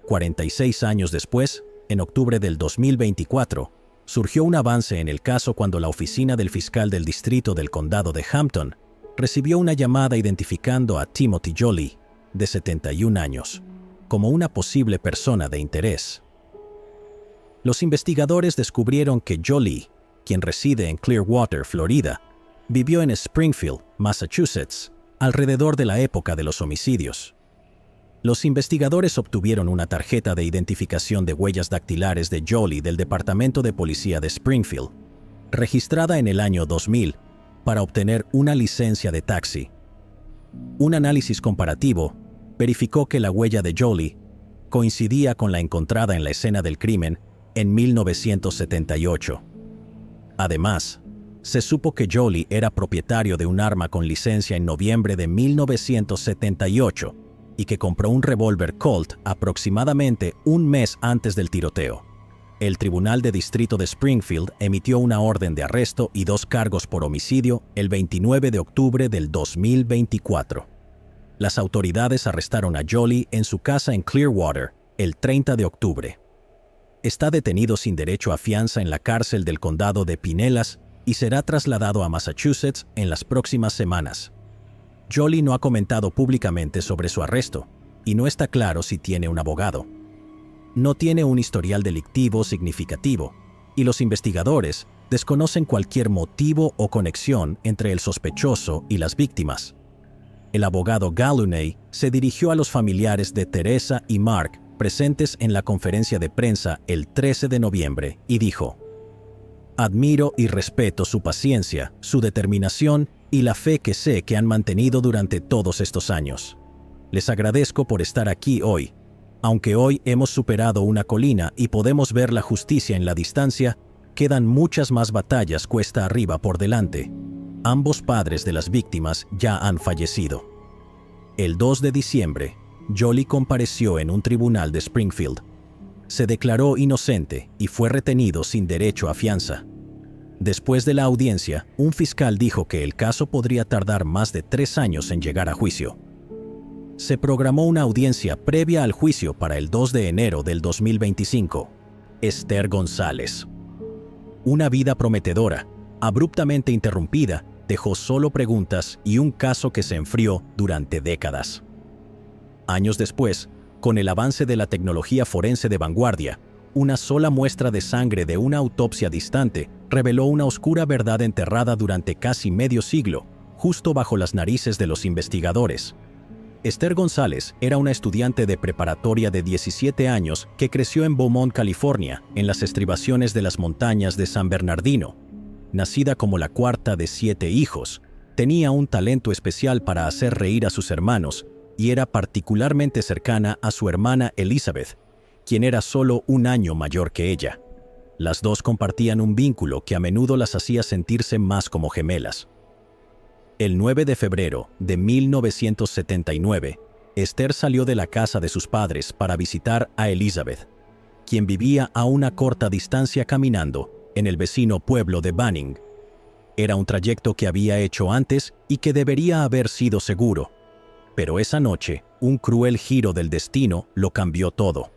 46 años después, en octubre del 2024, surgió un avance en el caso cuando la oficina del fiscal del distrito del condado de Hampton recibió una llamada identificando a Timothy Jolie, de 71 años, como una posible persona de interés. Los investigadores descubrieron que Jolie, quien reside en Clearwater, Florida, vivió en Springfield, Massachusetts, alrededor de la época de los homicidios. Los investigadores obtuvieron una tarjeta de identificación de huellas dactilares de Jolie del Departamento de Policía de Springfield, registrada en el año 2000, para obtener una licencia de taxi. Un análisis comparativo verificó que la huella de Jolie coincidía con la encontrada en la escena del crimen en 1978. Además, se supo que Jolie era propietario de un arma con licencia en noviembre de 1978 y que compró un revólver Colt aproximadamente un mes antes del tiroteo. El Tribunal de Distrito de Springfield emitió una orden de arresto y 2 cargos por homicidio el 29 de octubre del 2024. Las autoridades arrestaron a Jolie en su casa en Clearwater el 30 de octubre. está detenido sin derecho a fianza en la cárcel del condado de Pinellas y será trasladado a Massachusetts en las próximas semanas. Jolie no ha comentado públicamente sobre su arresto y no está claro si tiene un abogado. No tiene un historial delictivo significativo y los investigadores desconocen cualquier motivo o conexión entre el sospechoso y las víctimas. El abogado Galunet se dirigió a los familiares de Teresa y Mark presentes en la conferencia de prensa el 13 de noviembre y dijo: «Admiro y respeto su paciencia, su determinación y la fe que sé que han mantenido durante todos estos años. Les agradezco por estar aquí hoy. Aunque hoy hemos superado una colina y podemos ver la justicia en la distancia, quedan muchas más batallas cuesta arriba por delante. Ambos padres de las víctimas ya han fallecido». El 2 de diciembre, Jolie compareció en un tribunal de Springfield. Se declaró inocente y fue retenido sin derecho a fianza. Después de la audiencia, un fiscal dijo que el caso podría tardar más de 3 años en llegar a juicio. Se programó una audiencia previa al juicio para el 2 de enero del 2025. Esther González. Una vida prometedora, abruptamente interrumpida, dejó solo preguntas y un caso que se enfrió durante décadas. Años después, con el avance de la tecnología forense de vanguardia, una sola muestra de sangre de una autopsia distante reveló una oscura verdad enterrada durante casi medio siglo, justo bajo las narices de los investigadores. Esther González era una estudiante de preparatoria de 17 años que creció en Beaumont, California, en las estribaciones de las montañas de San Bernardino. Nacida como la cuarta de 7 hijos, tenía un talento especial para hacer reír a sus hermanos y era particularmente cercana a su hermana Elizabeth, quien era solo un año mayor que ella. Las dos compartían un vínculo que a menudo las hacía sentirse más como gemelas. El 9 de febrero de 1979, Esther salió de la casa de sus padres para visitar a Elizabeth, quien vivía a una corta distancia caminando en el vecino pueblo de Banning. Era un trayecto que había hecho antes y que debería haber sido seguro, pero esa noche, un cruel giro del destino lo cambió todo.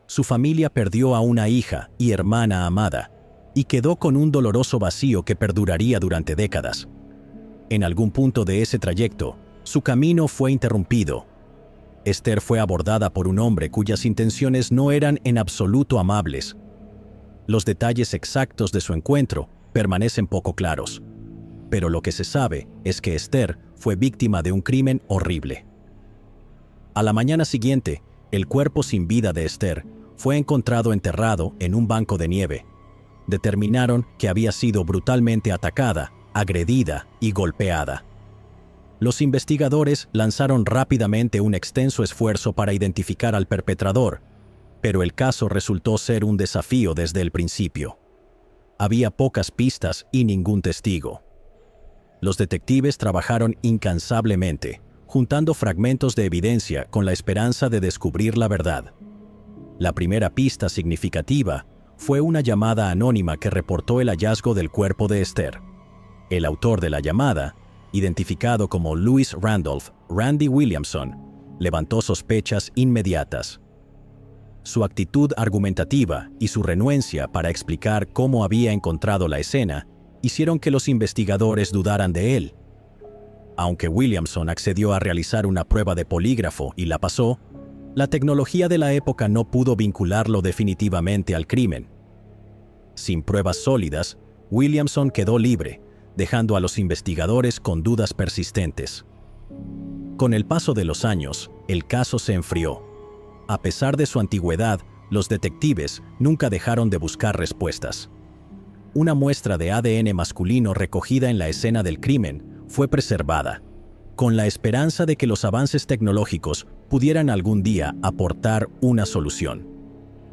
Su familia perdió a una hija y hermana amada, y quedó con un doloroso vacío que perduraría durante décadas. En algún punto de ese trayecto, su camino fue interrumpido. Esther fue abordada por un hombre cuyas intenciones no eran en absoluto amables. Los detalles exactos de su encuentro permanecen poco claros, pero lo que se sabe es que Esther fue víctima de un crimen horrible. A la mañana siguiente, el cuerpo sin vida de Esther fue encontrado enterrado en un banco de nieve. Determinaron que había sido brutalmente atacada, agredida y golpeada. Los investigadores lanzaron rápidamente un extenso esfuerzo para identificar al perpetrador, pero el caso resultó ser un desafío desde el principio. Había pocas pistas y ningún testigo. Los detectives trabajaron incansablemente, juntando fragmentos de evidencia con la esperanza de descubrir la verdad. La primera pista significativa fue una llamada anónima que reportó el hallazgo del cuerpo de Esther. El autor de la llamada, identificado como Louis Randolph Randy Williamson, levantó sospechas inmediatas. Su actitud argumentativa y su renuencia para explicar cómo había encontrado la escena hicieron que los investigadores dudaran de él. Aunque Williamson accedió a realizar una prueba de polígrafo y la pasó, la tecnología de la época no pudo vincularlo definitivamente al crimen. Sin pruebas sólidas, Williamson quedó libre, dejando a los investigadores con dudas persistentes. Con el paso de los años, el caso se enfrió. A pesar de su antigüedad, los detectives nunca dejaron de buscar respuestas. Una muestra de ADN masculino recogida en la escena del crimen fue preservada, con la esperanza de que los avances tecnológicos pudieran algún día aportar una solución.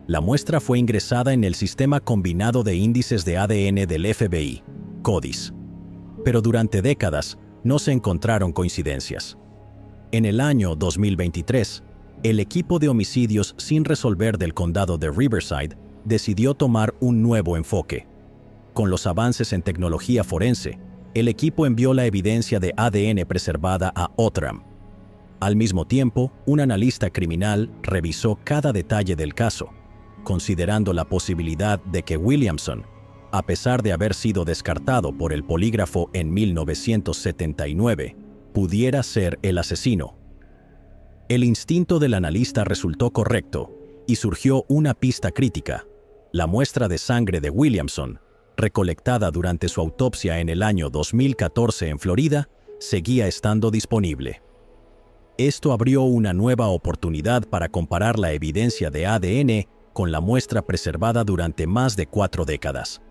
La muestra fue ingresada en el Sistema Combinado de Índices de ADN del FBI, CODIS, pero durante décadas no se encontraron coincidencias. En el año 2023, el equipo de homicidios sin resolver del condado de Riverside decidió tomar un nuevo enfoque. Con los avances en tecnología forense, el equipo envió la evidencia de ADN preservada a Outram. Al mismo tiempo, un analista criminal revisó cada detalle del caso. considerando la posibilidad de que Williamson, a pesar de haber sido descartado por el polígrafo en 1979, pudiera ser el asesino. El instinto del analista resultó correcto y surgió una pista crítica: la muestra de sangre de Williamson, recolectada durante su autopsia en el año 2014 en Florida, seguía estando disponible. Esto abrió una nueva oportunidad para comparar la evidencia de ADN con la muestra preservada durante más de 4 décadas.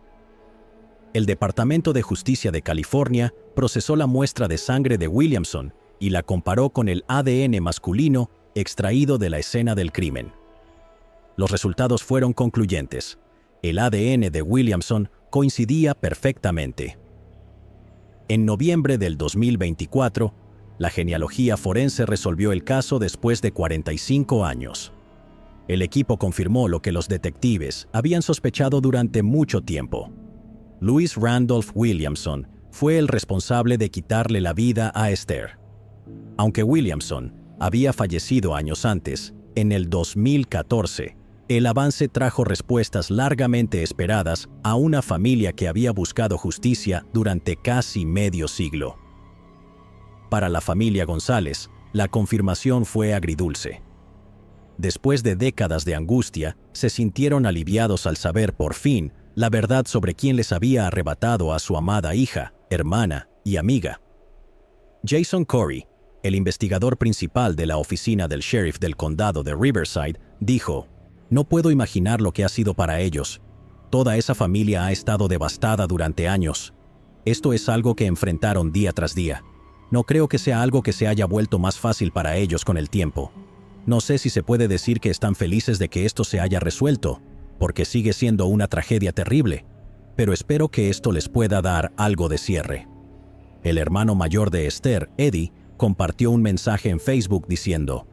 El Departamento de Justicia de California procesó la muestra de sangre de Williamson y la comparó con el ADN masculino extraído de la escena del crimen. Los resultados fueron concluyentes. El ADN de Williamson coincidía perfectamente. En noviembre del 2024, la genealogía forense resolvió el caso después de 45 años. El equipo confirmó lo que los detectives habían sospechado durante mucho tiempo. Louis Randolph Williamson fue el responsable de quitarle la vida a Esther. Aunque Williamson había fallecido años antes, en el 2014, el avance trajo respuestas largamente esperadas a una familia que había buscado justicia durante casi medio siglo. Para la familia González, la confirmación fue agridulce. Después de décadas de angustia, se sintieron aliviados al saber por fin la verdad sobre quién les había arrebatado a su amada hija, hermana y amiga. Jason Corey, el investigador principal de la oficina del sheriff del condado de Riverside, dijo: «No puedo imaginar lo que ha sido para ellos. Toda esa familia ha estado devastada durante años. Esto es algo que enfrentaron día tras día. No creo que sea algo que se haya vuelto más fácil para ellos con el tiempo. No sé si se puede decir que están felices de que esto se haya resuelto, porque sigue siendo una tragedia terrible, pero espero que esto les pueda dar algo de cierre». El hermano mayor de Esther, Eddie, compartió un mensaje en Facebook diciendo: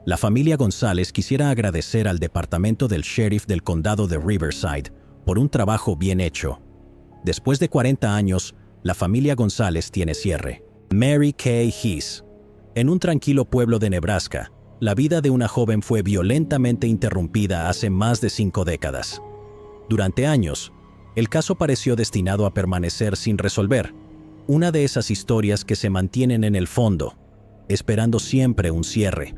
«La familia González quisiera agradecer al departamento del sheriff del condado de Riverside por un trabajo bien hecho. Después de 40 años, la familia González tiene cierre». Mary Kay Hees. En un tranquilo pueblo de Nebraska, la vida de una joven fue violentamente interrumpida hace más de 5 décadas. Durante años, el caso pareció destinado a permanecer sin resolver, una de esas historias que se mantienen en el fondo, esperando siempre un cierre.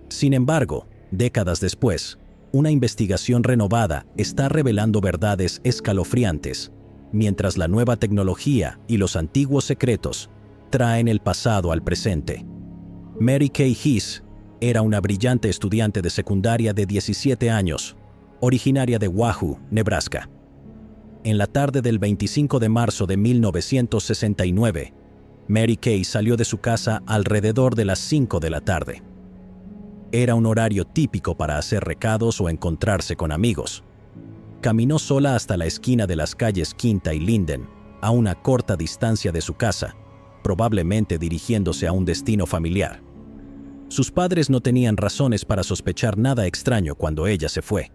Sin embargo, décadas después, una investigación renovada está revelando verdades escalofriantes, mientras la nueva tecnología y los antiguos secretos traen el pasado al presente. Mary Kay Hees era una brillante estudiante de secundaria de 17 años, originaria de Wahoo, Nebraska. En la tarde del 25 de marzo de 1969, Mary Kay salió de su casa alrededor de las 5 de la tarde. Era un horario típico para hacer recados o encontrarse con amigos. Caminó sola hasta la esquina de las calles Quinta y Linden, a una corta distancia de su casa, probablemente dirigiéndose a un destino familiar. Sus padres no tenían razones para sospechar nada extraño cuando ella se fue.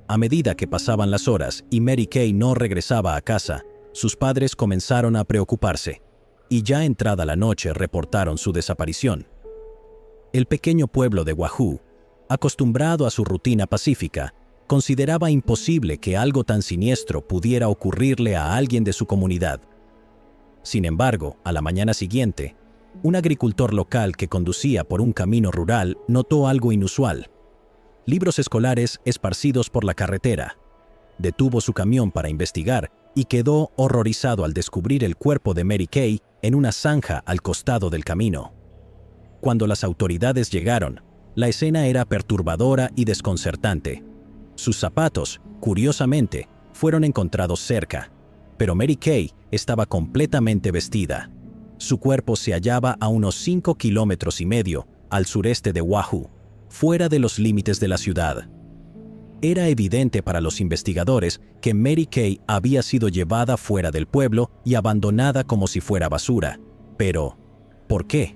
A medida que pasaban las horas y Mary Kay no regresaba a casa, sus padres comenzaron a preocuparse, y ya entrada la noche reportaron su desaparición. El pequeño pueblo de Wahoo, acostumbrado a su rutina pacífica, consideraba imposible que algo tan siniestro pudiera ocurrirle a alguien de su comunidad. Sin embargo, a la mañana siguiente, un agricultor local que conducía por un camino rural notó algo inusual: libros escolares esparcidos por la carretera. Detuvo su camión para investigar y quedó horrorizado al descubrir el cuerpo de Mary Kay en una zanja al costado del camino. Cuando las autoridades llegaron, la escena era perturbadora y desconcertante. Sus zapatos, curiosamente, fueron encontrados cerca, pero Mary Kay estaba completamente vestida. Su cuerpo se hallaba a unos 5,5 kilómetros al sureste de Wahoo, fuera de los límites de la ciudad. Era evidente para los investigadores que Mary Kay había sido llevada fuera del pueblo y abandonada como si fuera basura. Pero, ¿por qué?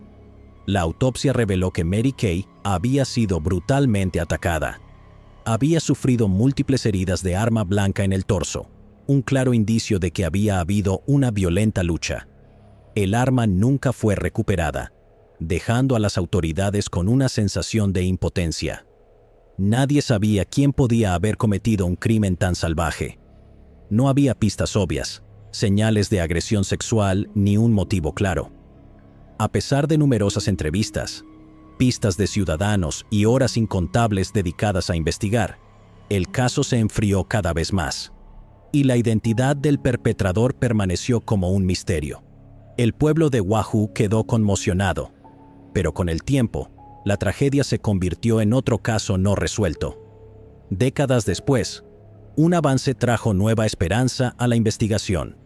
La autopsia reveló que Mary Kay había sido brutalmente atacada. Había sufrido múltiples heridas de arma blanca en el torso, un claro indicio de que había habido una violenta lucha. El arma nunca fue recuperada, dejando a las autoridades con una sensación de impotencia. Nadie sabía quién podía haber cometido un crimen tan salvaje. No había pistas obvias, señales de agresión sexual ni un motivo claro. A pesar de numerosas entrevistas, pistas de ciudadanos y horas incontables dedicadas a investigar, el caso se enfrió cada vez más, y la identidad del perpetrador permaneció como un misterio. El pueblo de Wahoo quedó conmocionado, pero con el tiempo, la tragedia se convirtió en otro caso no resuelto. Décadas después, un avance trajo nueva esperanza a la investigación.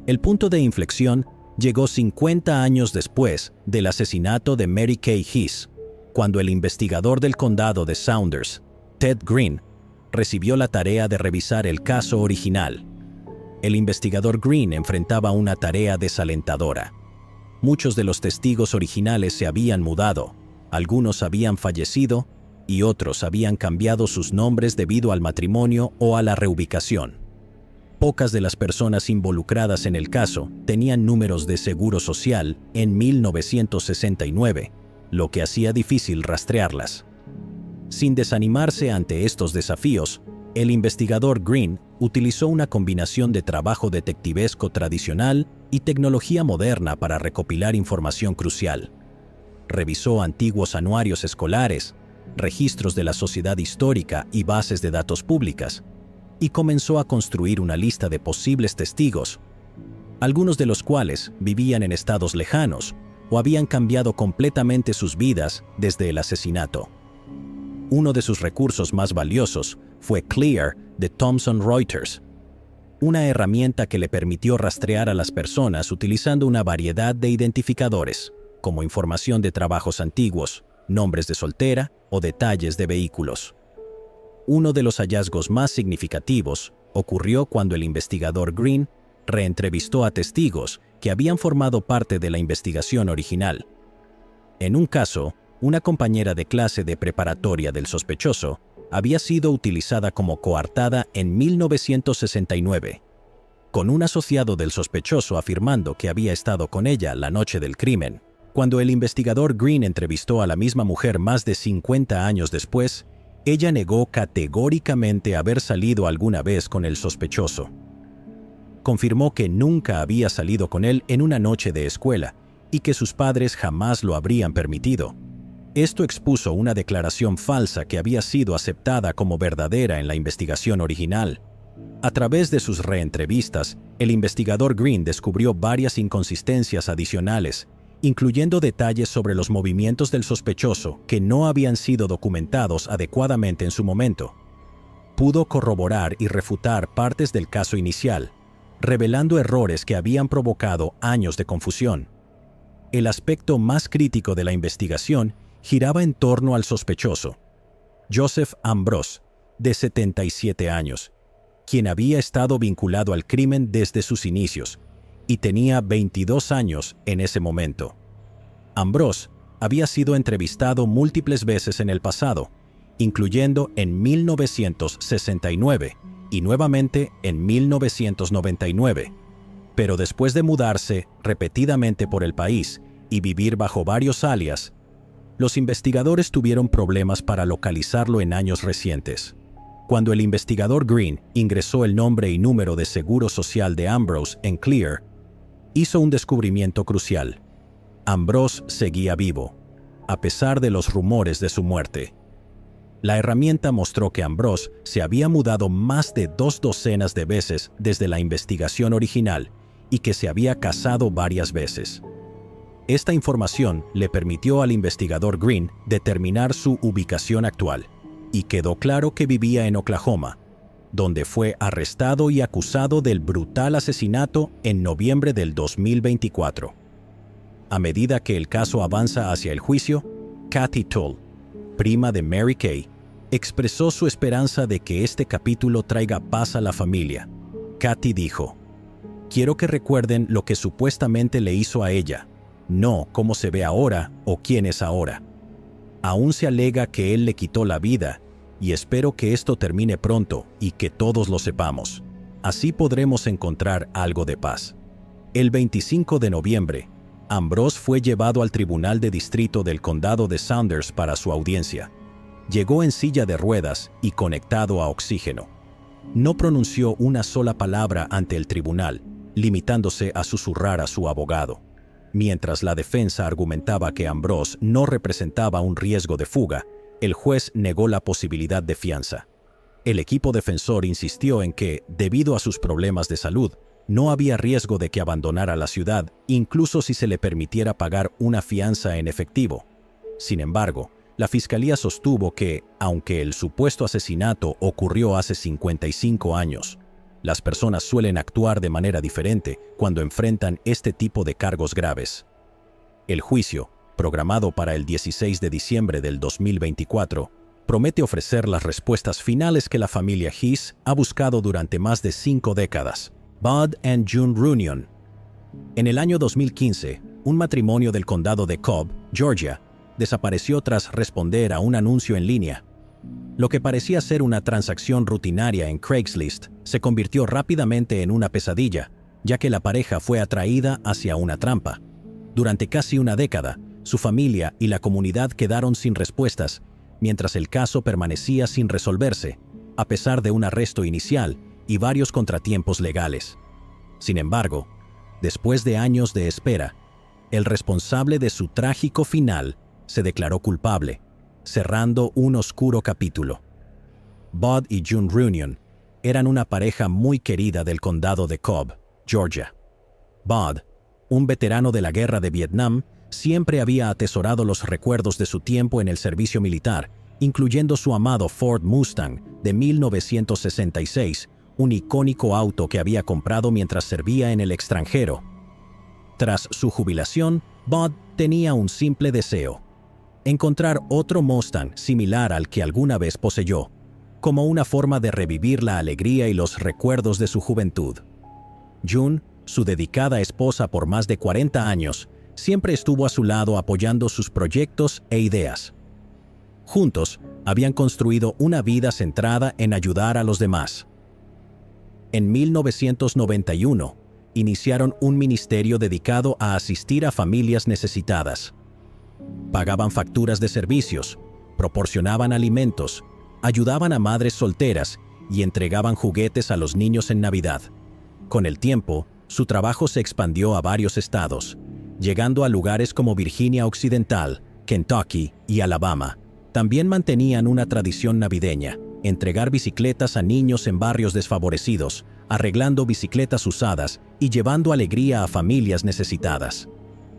El punto de inflexión llegó 50 años después del asesinato de Mary Kay Hess, cuando el investigador del condado de Saunders, Ted Green, recibió la tarea de revisar el caso original. El investigador Green enfrentaba una tarea desalentadora. Muchos de los testigos originales se habían mudado, algunos habían fallecido y otros habían cambiado sus nombres debido al matrimonio o a la reubicación. Pocas de las personas involucradas en el caso tenían números de seguro social en 1969, lo que hacía difícil rastrearlas. Sin desanimarse ante estos desafíos, el investigador Green utilizó una combinación de trabajo detectivesco tradicional y tecnología moderna para recopilar información crucial. Revisó antiguos anuarios escolares, registros de la sociedad histórica y bases de datos públicas, y comenzó a construir una lista de posibles testigos, algunos de los cuales vivían en estados lejanos o habían cambiado completamente sus vidas desde el asesinato. Uno de sus recursos más valiosos fue Clear de Thomson Reuters, una herramienta que le permitió rastrear a las personas utilizando una variedad de identificadores, como información de trabajos antiguos, nombres de soltera o detalles de vehículos. Uno de los hallazgos más significativos ocurrió cuando el investigador Green reentrevistó a testigos que habían formado parte de la investigación original. En un caso, una compañera de clase de preparatoria del sospechoso había sido utilizada como coartada en 1969, con un asociado del sospechoso afirmando que había estado con ella la noche del crimen. Cuando el investigador Green entrevistó a la misma mujer más de 50 años después, ella negó categóricamente haber salido alguna vez con el sospechoso. Confirmó que nunca había salido con él en una noche de escuela y que sus padres jamás lo habrían permitido. Esto expuso una declaración falsa que había sido aceptada como verdadera en la investigación original. A través de sus reentrevistas, el investigador Green descubrió varias inconsistencias adicionales, incluyendo detalles sobre los movimientos del sospechoso que no habían sido documentados adecuadamente en su momento. Pudo corroborar y refutar partes del caso inicial, revelando errores que habían provocado años de confusión. El aspecto más crítico de la investigación giraba en torno al sospechoso, Joseph Ambrose, de 77 años, quien había estado vinculado al crimen desde sus inicios y tenía 22 años en ese momento. Ambrose había sido entrevistado múltiples veces en el pasado, incluyendo en 1969 y nuevamente en 1999, pero después de mudarse repetidamente por el país y vivir bajo varios alias, los investigadores tuvieron problemas para localizarlo en años recientes. Cuando el investigador Green ingresó el nombre y número de seguro social de Ambrose en Clear, hizo un descubrimiento crucial. Ambrose seguía vivo, a pesar de los rumores de su muerte. La herramienta mostró que Ambrose se había mudado más de 2 docenas de veces desde la investigación original y que se había casado varias veces. Esta información le permitió al investigador Green determinar su ubicación actual, y quedó claro que vivía en Oklahoma, donde fue arrestado y acusado del brutal asesinato en noviembre del 2024. A medida que el caso avanza hacia el juicio, Kathy Tull, prima de Mary Kay, expresó su esperanza de que este capítulo traiga paz a la familia. Kathy dijo: "Quiero que recuerden lo que supuestamente le hizo a ella, no cómo se ve ahora o quién es ahora. Aún se alega que él le quitó la vida, y espero que esto termine pronto y que todos lo sepamos. Así podremos encontrar algo de paz". El 25 de noviembre, Ambrose fue llevado al Tribunal de Distrito del Condado de Saunders para su audiencia. Llegó en silla de ruedas y conectado a oxígeno. No pronunció una sola palabra ante el tribunal, limitándose a susurrar a su abogado. Mientras la defensa argumentaba que Ambrose no representaba un riesgo de fuga, el juez negó la posibilidad de fianza. El equipo defensor insistió en que, debido a sus problemas de salud, no había riesgo de que abandonara la ciudad, incluso si se le permitiera pagar una fianza en efectivo. Sin embargo, la fiscalía sostuvo que, aunque el supuesto asesinato ocurrió hace 55 años, las personas suelen actuar de manera diferente cuando enfrentan este tipo de cargos graves. El juicio, programado para el 16 de diciembre del 2024, promete ofrecer las respuestas finales que la familia Heath ha buscado durante más de 5 décadas. Bud and June Runyon. En el año 2015, un matrimonio del condado de Cobb, Georgia, desapareció tras responder a un anuncio en línea. Lo que parecía ser una transacción rutinaria en Craigslist se convirtió rápidamente en una pesadilla, ya que la pareja fue atraída hacia una trampa. Durante casi una década, su familia y la comunidad quedaron sin respuestas, mientras el caso permanecía sin resolverse, a pesar de un arresto inicial y varios contratiempos legales. Sin embargo, después de años de espera, el responsable de su trágico final se declaró culpable, cerrando un oscuro capítulo. Bud y June Runyon eran una pareja muy querida del condado de Cobb, Georgia. Bud, un veterano de la guerra de Vietnam, siempre había atesorado los recuerdos de su tiempo en el servicio militar, incluyendo su amado Ford Mustang de 1966, un icónico auto que había comprado mientras servía en el extranjero. Tras su jubilación, Bud tenía un simple deseo: encontrar otro Mustang similar al que alguna vez poseyó, como una forma de revivir la alegría y los recuerdos de su juventud. June, su dedicada esposa por más de 40 años, siempre estuvo a su lado apoyando sus proyectos e ideas. Juntos, habían construido una vida centrada en ayudar a los demás. En 1991, iniciaron un ministerio dedicado a asistir a familias necesitadas. Pagaban facturas de servicios, proporcionaban alimentos, ayudaban a madres solteras y entregaban juguetes a los niños en Navidad. Con el tiempo, su trabajo se expandió a varios estados, llegando a lugares como Virginia Occidental, Kentucky y Alabama. También mantenían una tradición navideña: entregar bicicletas a niños en barrios desfavorecidos, arreglando bicicletas usadas y llevando alegría a familias necesitadas.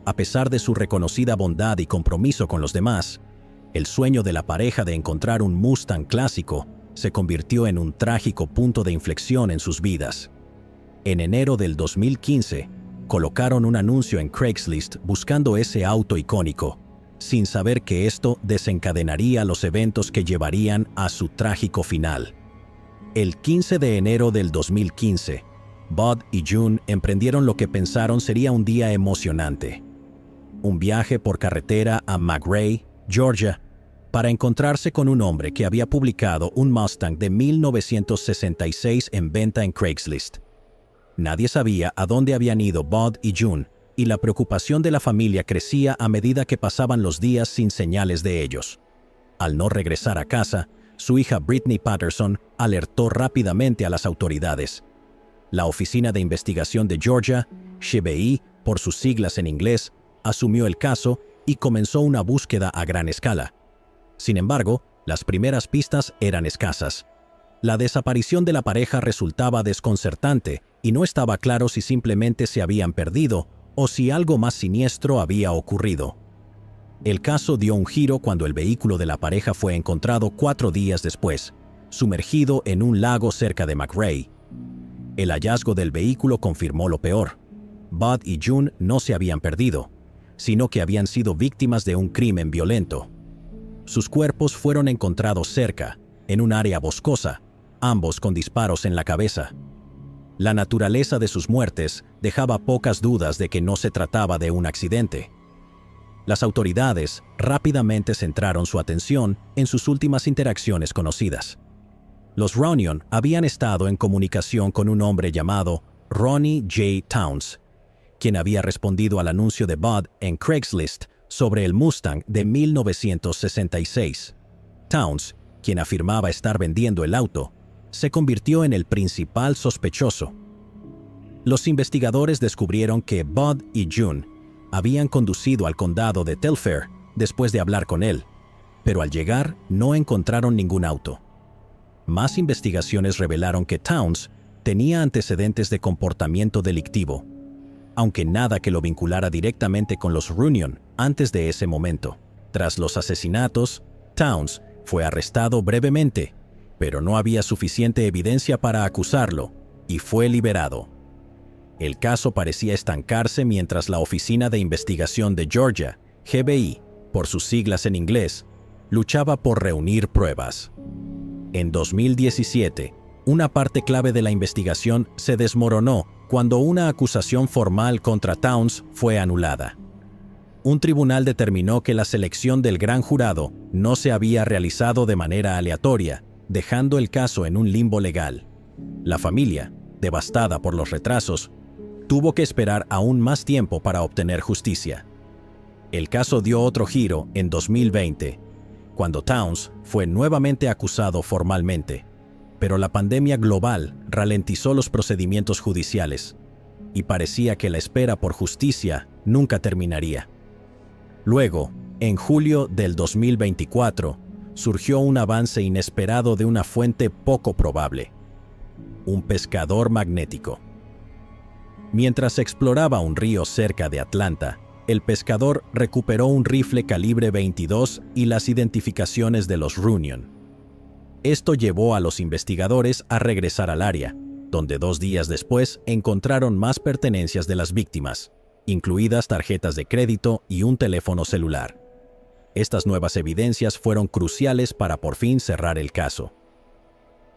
A pesar de su reconocida bondad y compromiso con los demás, el sueño de la pareja de encontrar un Mustang clásico se convirtió en un trágico punto de inflexión en sus vidas. En enero del 2015, colocaron un anuncio en Craigslist buscando ese auto icónico, sin saber que esto desencadenaría los eventos que llevarían a su trágico final. El 15 de enero del 2015, Bud y June emprendieron lo que pensaron sería un día emocionante: un viaje por carretera a McRae, Georgia, para encontrarse con un hombre que había publicado un Mustang de 1966 en venta en Craigslist. Nadie sabía a dónde habían ido Bud y June, y la preocupación de la familia crecía a medida que pasaban los días sin señales de ellos. Al no regresar a casa, su hija Brittany Patterson alertó rápidamente a las autoridades. La Oficina de Investigación de Georgia, FBI por sus siglas en inglés, asumió el caso y comenzó una búsqueda a gran escala. Sin embargo, las primeras pistas eran escasas. La desaparición de la pareja resultaba desconcertante y no estaba claro si simplemente se habían perdido o si algo más siniestro había ocurrido. El caso dio un giro cuando el vehículo de la pareja fue encontrado 4 días después, sumergido en un lago cerca de McRae. El hallazgo del vehículo confirmó lo peor. Bud y June no se habían perdido, sino que habían sido víctimas de un crimen violento. Sus cuerpos fueron encontrados cerca, en un área boscosa, ambos con disparos en la cabeza. La naturaleza de sus muertes dejaba pocas dudas de que no se trataba de un accidente. Las autoridades rápidamente centraron su atención en sus últimas interacciones conocidas. Los Runyon habían estado en comunicación con un hombre llamado Ronnie J. Towns, quien había respondido al anuncio de Bud en Craigslist sobre el Mustang de 1966. Towns, quien afirmaba estar vendiendo el auto, se convirtió en el principal sospechoso. Los investigadores descubrieron que Bud y June habían conducido al condado de Telfair después de hablar con él, pero al llegar no encontraron ningún auto. Más investigaciones revelaron que Towns tenía antecedentes de comportamiento delictivo, aunque nada que lo vinculara directamente con los Runyon antes de ese momento. Tras los asesinatos, Towns fue arrestado brevemente, pero no había suficiente evidencia para acusarlo y fue liberado. El caso parecía estancarse mientras la Oficina de Investigación de Georgia, FBI, por sus siglas en inglés, luchaba por reunir pruebas. En 2017, una parte clave de la investigación se desmoronó cuando una acusación formal contra Towns fue anulada. Un tribunal determinó que la selección del gran jurado no se había realizado de manera aleatoria, dejando el caso en un limbo legal. La familia, devastada por los retrasos, tuvo que esperar aún más tiempo para obtener justicia. El caso dio otro giro en 2020, cuando Towns fue nuevamente acusado formalmente, pero la pandemia global ralentizó los procedimientos judiciales y parecía que la espera por justicia nunca terminaría. Luego, en julio del 2024, surgió un avance inesperado de una fuente poco probable: un pescador magnético. Mientras exploraba un río cerca de Atlanta, el pescador recuperó un rifle calibre 22 y las identificaciones de los Runyon. Esto llevó a los investigadores a regresar al área, donde 2 días después encontraron más pertenencias de las víctimas, incluidas tarjetas de crédito y un teléfono celular. Estas nuevas evidencias fueron cruciales para por fin cerrar el caso.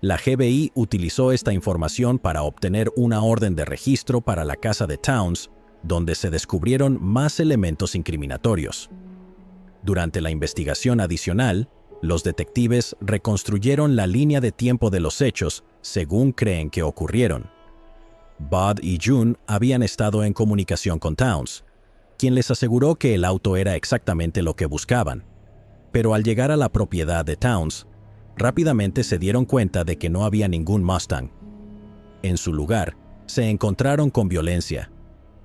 La FBI utilizó esta información para obtener una orden de registro para la casa de Towns, donde se descubrieron más elementos incriminatorios. Durante la investigación adicional, los detectives reconstruyeron la línea de tiempo de los hechos según creen que ocurrieron. Bud y June habían estado en comunicación con Towns, quien les aseguró que el auto era exactamente lo que buscaban. Pero al llegar a la propiedad de Towns, rápidamente se dieron cuenta de que no había ningún Mustang. En su lugar, se encontraron con violencia.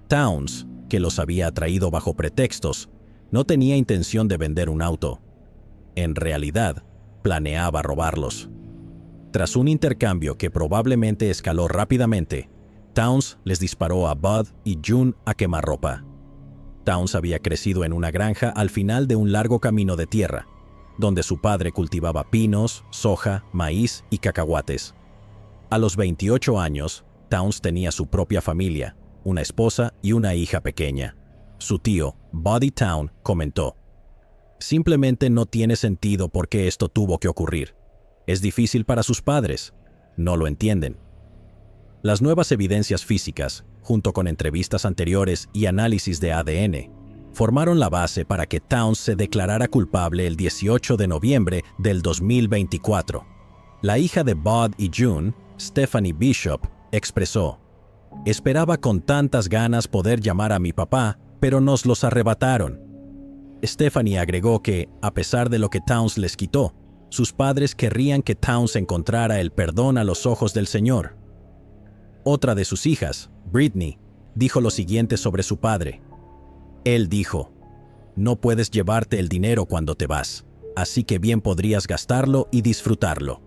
Towns, que los había atraído bajo pretextos, no tenía intención de vender un auto. En realidad, planeaba robarlos. Tras un intercambio que probablemente escaló rápidamente, Towns les disparó a Bud y June a quemarropa. Towns había crecido en una granja al final de un largo camino de tierra, donde su padre cultivaba pinos, soja, maíz y cacahuates. A los 28 años, Towns tenía su propia familia, una esposa y una hija pequeña. Su tío, Buddy Town, comentó: «Simplemente no tiene sentido por qué esto tuvo que ocurrir. Es difícil para sus padres. No lo entienden». Las nuevas evidencias físicas, junto con entrevistas anteriores y análisis de ADN, formaron la base para que Towns se declarara culpable el 18 de noviembre del 2024. La hija de Bud y June, Stephanie Bishop, expresó: «Esperaba con tantas ganas poder llamar a mi papá, pero nos los arrebataron». Stephanie agregó que, a pesar de lo que Towns les quitó, sus padres querrían que Towns encontrara el perdón a los ojos del Señor. Otra de sus hijas, Brittany, dijo lo siguiente sobre su padre: «Él dijo, no puedes llevarte el dinero cuando te vas, así que bien podrías gastarlo y disfrutarlo.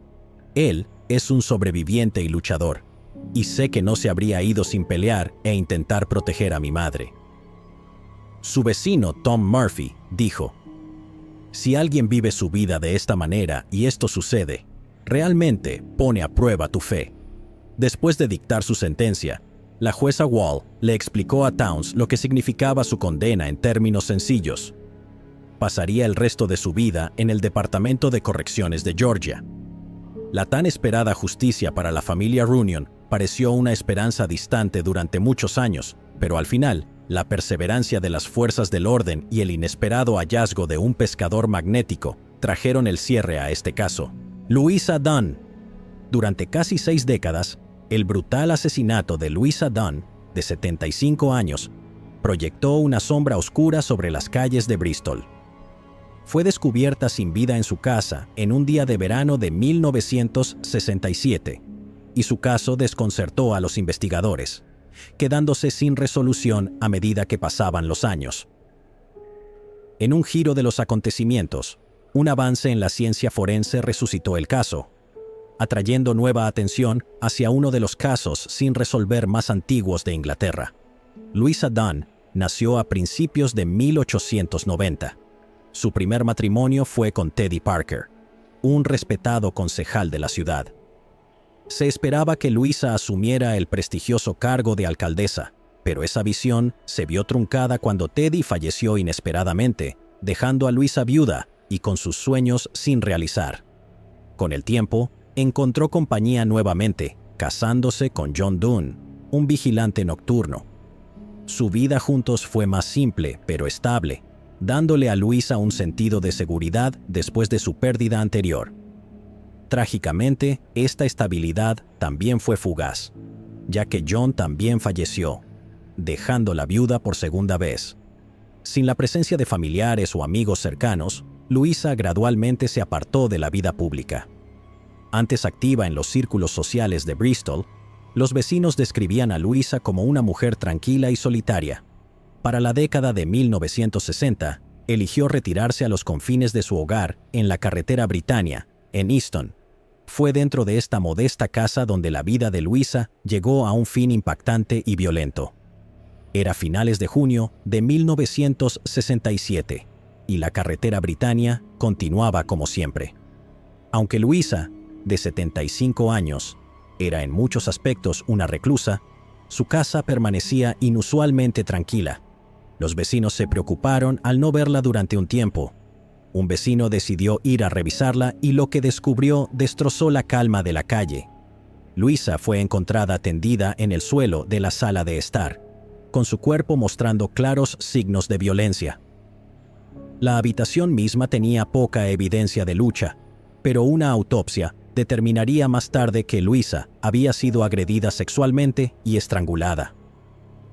Él es un sobreviviente y luchador, y sé que no se habría ido sin pelear e intentar proteger a mi madre». Su vecino Tom Murphy dijo: «Si alguien vive su vida de esta manera y esto sucede, realmente pone a prueba tu fe». Después de dictar su sentencia, la jueza Wall le explicó a Towns lo que significaba su condena en términos sencillos. Pasaría el resto de su vida en el Departamento de Correcciones de Georgia. La tan esperada justicia para la familia Runyon pareció una esperanza distante durante muchos años, pero al final, la perseverancia de las fuerzas del orden y el inesperado hallazgo de un pescador magnético trajeron el cierre a este caso. Louisa Dunn. Durante casi 6 décadas, el brutal asesinato de Louisa Dunn, de 75 años, proyectó una sombra oscura sobre las calles de Bristol. fue descubierta sin vida en su casa en un día de verano de 1967, y su caso desconcertó a los investigadores, quedándose sin resolución a medida que pasaban los años. En un giro de los acontecimientos, un avance en la ciencia forense resucitó el caso, atrayendo nueva atención hacia uno de los casos sin resolver más antiguos de Inglaterra. Louisa Dunn nació a principios de 1890. Su primer matrimonio fue con Teddy Parker, un respetado concejal de la ciudad. Se esperaba que Louisa asumiera el prestigioso cargo de alcaldesa, pero esa visión se vio truncada cuando Teddy falleció inesperadamente, dejando a Louisa viuda y con sus sueños sin realizar. Con el tiempo, encontró compañía nuevamente, casándose con John Dunn, un vigilante nocturno. Su vida juntos fue más simple, pero estable, dándole a Louisa un sentido de seguridad después de su pérdida anterior. Trágicamente, esta estabilidad también fue fugaz, ya que John también falleció, dejándola viuda por segunda vez. Sin la presencia de familiares o amigos cercanos, Louisa gradualmente se apartó de la vida pública. Antes activa en los círculos sociales de Bristol, los vecinos describían a Louisa como una mujer tranquila y solitaria. Para la década de 1960, eligió retirarse a los confines de su hogar en la carretera Britannia, en Easton. Fue dentro de esta modesta casa donde la vida de Louisa llegó a un fin impactante y violento. Era finales de junio de 1967, y la carretera Britannia continuaba como siempre. Aunque Louisa, de 75 años, era en muchos aspectos una reclusa, su casa permanecía inusualmente tranquila. Los vecinos se preocuparon al no verla durante un tiempo. Un vecino decidió ir a revisarla y lo que descubrió destrozó la calma de la calle. Louisa fue encontrada tendida en el suelo de la sala de estar, con su cuerpo mostrando claros signos de violencia. La habitación misma tenía poca evidencia de lucha, pero una autopsia determinaría más tarde que Louisa había sido agredida sexualmente y estrangulada.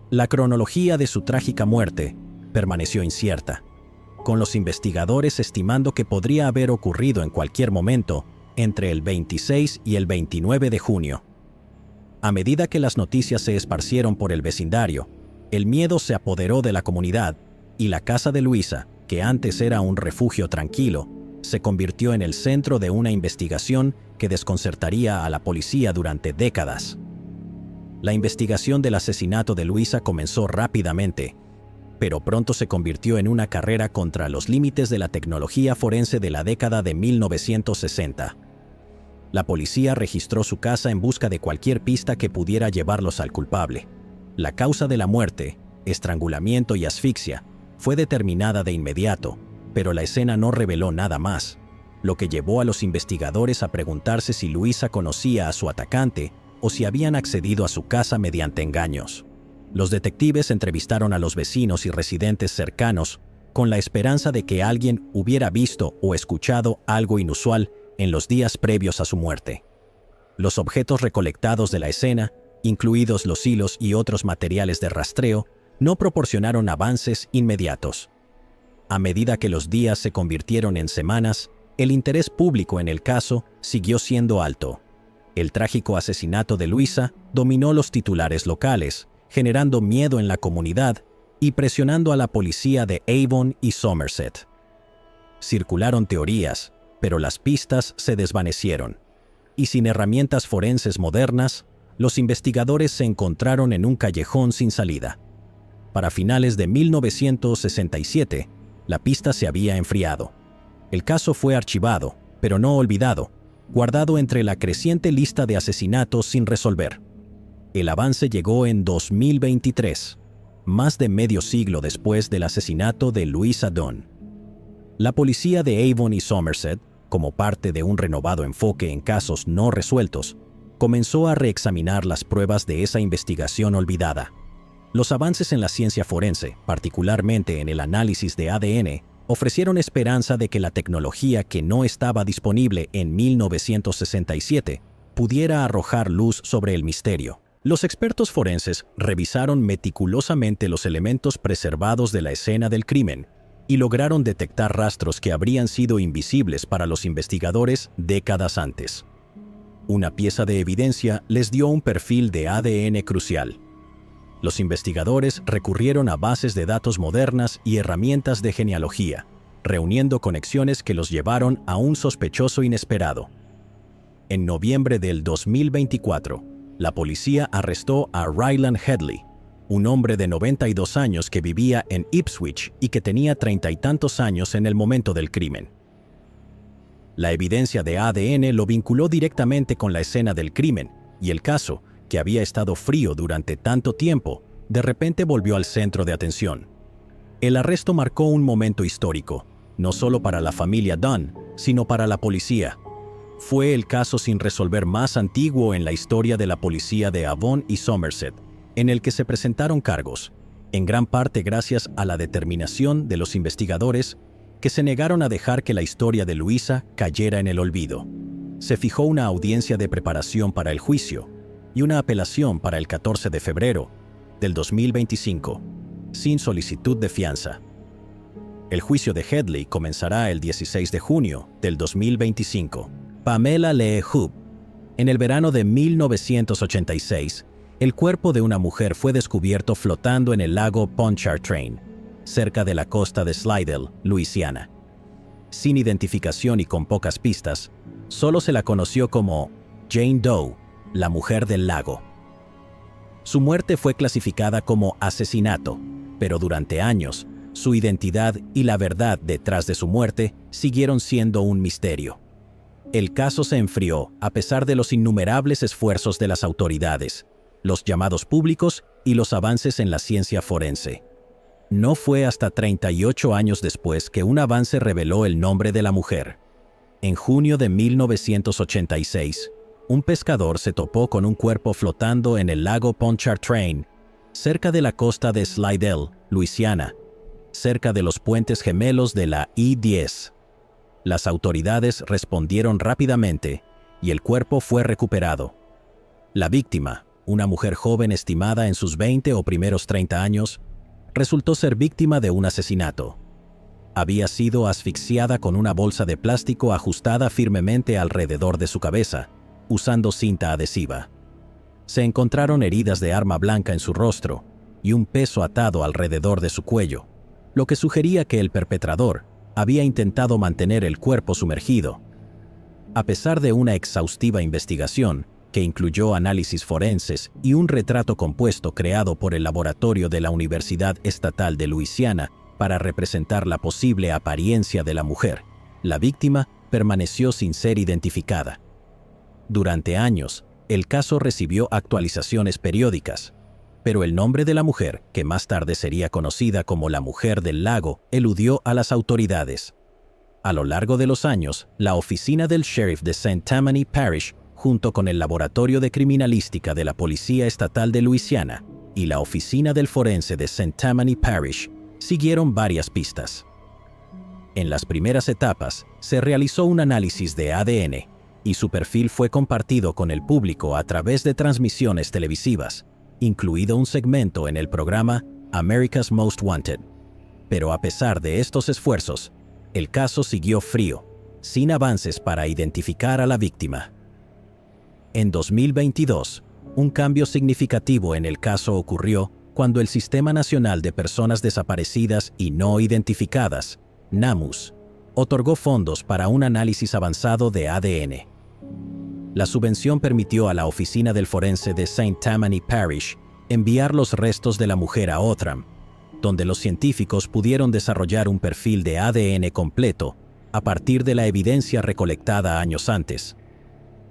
La cronología de su trágica muerte permaneció incierta, con los investigadores estimando que podría haber ocurrido en cualquier momento entre el 26 y el 29 de junio. A medida que las noticias se esparcieron por el vecindario, el miedo se apoderó de la comunidad y la casa de Louisa, que antes era un refugio tranquilo, se convirtió en el centro de una investigación que desconcertaría a la policía durante décadas. La investigación del asesinato de Louisa comenzó rápidamente, pero pronto se convirtió en una carrera contra los límites de la tecnología forense de la década de 1960. La policía registró su casa en busca de cualquier pista que pudiera llevarlos al culpable. La causa de la muerte, estrangulamiento y asfixia, fue determinada de inmediato, pero la escena no reveló nada más, lo que llevó a los investigadores a preguntarse si Louisa conocía a su atacante o si habían accedido a su casa mediante engaños. Los detectives entrevistaron a los vecinos y residentes cercanos con la esperanza de que alguien hubiera visto o escuchado algo inusual en los días previos a su muerte. Los objetos recolectados de la escena, incluidos los hilos y otros materiales de rastreo, no proporcionaron avances inmediatos. A medida que los días se convirtieron en semanas, el interés público en el caso siguió siendo alto. El trágico asesinato de Louisa dominó los titulares locales, generando miedo en la comunidad y presionando a la policía de Avon y Somerset. Circularon teorías, pero las pistas se desvanecieron, y sin herramientas forenses modernas, los investigadores se encontraron en un callejón sin salida. Para finales de 1967, la pista se había enfriado. El caso fue archivado, pero no olvidado, guardado entre la creciente lista de asesinatos sin resolver. El avance llegó en 2023, más de medio siglo después del asesinato de Louisa Dunn. La policía de Avon y Somerset, como parte de un renovado enfoque en casos no resueltos, comenzó a reexaminar las pruebas de esa investigación olvidada. Los avances en la ciencia forense, particularmente en el análisis de ADN, ofrecieron esperanza de que la tecnología que no estaba disponible en 1967 pudiera arrojar luz sobre el misterio. Los expertos forenses revisaron meticulosamente los elementos preservados de la escena del crimen y lograron detectar rastros que habrían sido invisibles para los investigadores décadas antes. Una pieza de evidencia les dio un perfil de ADN crucial. Los investigadores recurrieron a bases de datos modernas y herramientas de genealogía, reuniendo conexiones que los llevaron a un sospechoso inesperado. En noviembre del 2024, la policía arrestó a Ryland Headley, un hombre de 92 años que vivía en Ipswich y que tenía 30 y tantos años en el momento del crimen. La evidencia de ADN lo vinculó directamente con la escena del crimen, y el caso, que había estado frío durante tanto tiempo, de repente volvió al centro de atención. El arresto marcó un momento histórico, no solo para la familia Dunn, sino para la policía. Fue el caso sin resolver más antiguo en la historia de la policía de Avon y Somerset, en el que se presentaron cargos, en gran parte gracias a la determinación de los investigadores que se negaron a dejar que la historia de Luisa cayera en el olvido. Se fijó una audiencia de preparación para el juicio y una apelación para el 14 de febrero del 2025, sin solicitud de fianza. El juicio de Headley comenzará el 16 de junio del 2025. Pamela Lee Hoop. En el verano de 1986, el cuerpo de una mujer fue descubierto flotando en el lago Pontchartrain, cerca de la costa de Slidell, Luisiana. Sin identificación y con pocas pistas, solo se la conoció como Jane Doe, la mujer del lago. Su muerte fue clasificada como asesinato, pero durante años, su identidad y la verdad detrás de su muerte siguieron siendo un misterio. El caso se enfrió a pesar de los innumerables esfuerzos de las autoridades, los llamados públicos y los avances en la ciencia forense. No fue hasta 38 años después que un avance reveló el nombre de la mujer. En junio de 1986, un pescador se topó con un cuerpo flotando en el lago Pontchartrain, cerca de la costa de Slidell, Luisiana, cerca de los puentes gemelos de la I-10. Las autoridades respondieron rápidamente y el cuerpo fue recuperado. La víctima, una mujer joven estimada en sus 20 o primeros 30 años, resultó ser víctima de un asesinato. Había sido asfixiada con una bolsa de plástico ajustada firmemente alrededor de su cabeza, usando cinta adhesiva. Se encontraron heridas de arma blanca en su rostro y un peso atado alrededor de su cuello, lo que sugería que el perpetrador había intentado mantener el cuerpo sumergido. A pesar de una exhaustiva investigación, que incluyó análisis forenses y un retrato compuesto creado por el laboratorio de la Universidad Estatal de Luisiana para representar la posible apariencia de la mujer, la víctima permaneció sin ser identificada. Durante años, el caso recibió actualizaciones periódicas, pero el nombre de la mujer, que más tarde sería conocida como la Mujer del Lago, eludió a las autoridades. A lo largo de los años, la oficina del sheriff de St. Tammany Parish, junto con el Laboratorio de Criminalística de la Policía Estatal de Luisiana y la Oficina del Forense de St. Tammany Parish, siguieron varias pistas. En las primeras etapas, se realizó un análisis de ADN, y su perfil fue compartido con el público a través de transmisiones televisivas, incluido un segmento en el programa America's Most Wanted. Pero a pesar de estos esfuerzos, el caso siguió frío, sin avances para identificar a la víctima. En 2022, un cambio significativo en el caso ocurrió cuando el Sistema Nacional de Personas Desaparecidas y No Identificadas, NAMUS, otorgó fondos para un análisis avanzado de ADN. La subvención permitió a la Oficina del Forense de St. Tammany Parish enviar los restos de la mujer a Outram, donde los científicos pudieron desarrollar un perfil de ADN completo a partir de la evidencia recolectada años antes.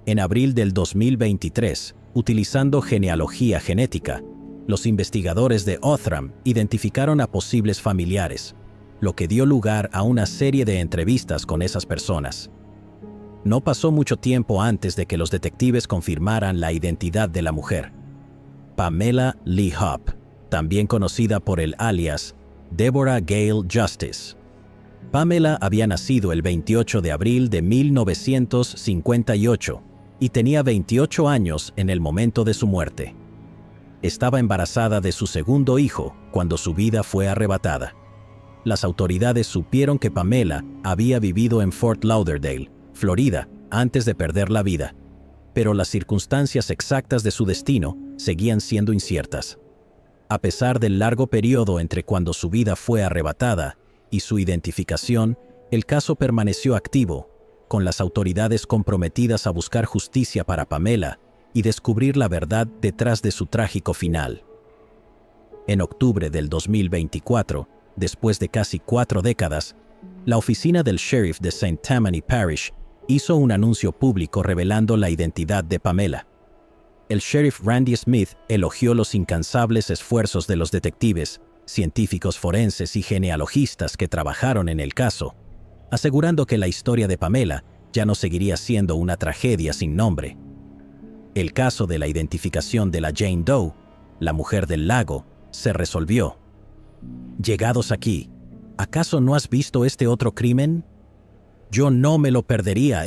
En abril del 2023, utilizando genealogía genética, los investigadores de Outram identificaron a posibles familiares, lo que dio lugar a una serie de entrevistas con esas personas. No pasó mucho tiempo antes de que los detectives confirmaran la identidad de la mujer. Pamela Lee Hoop, también conocida por el alias Deborah Gale Justice. Pamela había nacido el 28 de abril de 1958 y tenía 28 años en el momento de su muerte. Estaba embarazada de su segundo hijo cuando su vida fue arrebatada. las autoridades supieron que Pamela había vivido en Fort Lauderdale, Florida, antes de perder la vida, pero las circunstancias exactas de su destino seguían siendo inciertas. A pesar del largo periodo entre cuando su vida fue arrebatada y su identificación, el caso permaneció activo, con las autoridades comprometidas a buscar justicia para Pamela y descubrir la verdad detrás de su trágico final. En octubre del 2024, después de casi 4 décadas, la oficina del sheriff de St. Tammany Parish hizo un anuncio público revelando la identidad de Pamela. El sheriff Randy Smith elogió los incansables esfuerzos de los detectives, científicos forenses y genealogistas que trabajaron en el caso, asegurando que la historia de Pamela ya no seguiría siendo una tragedia sin nombre. El caso de la identificación de la Jane Doe, la mujer del lago, se resolvió. Llegados aquí, ¿acaso no has visto este otro crimen? Yo no me lo perdería,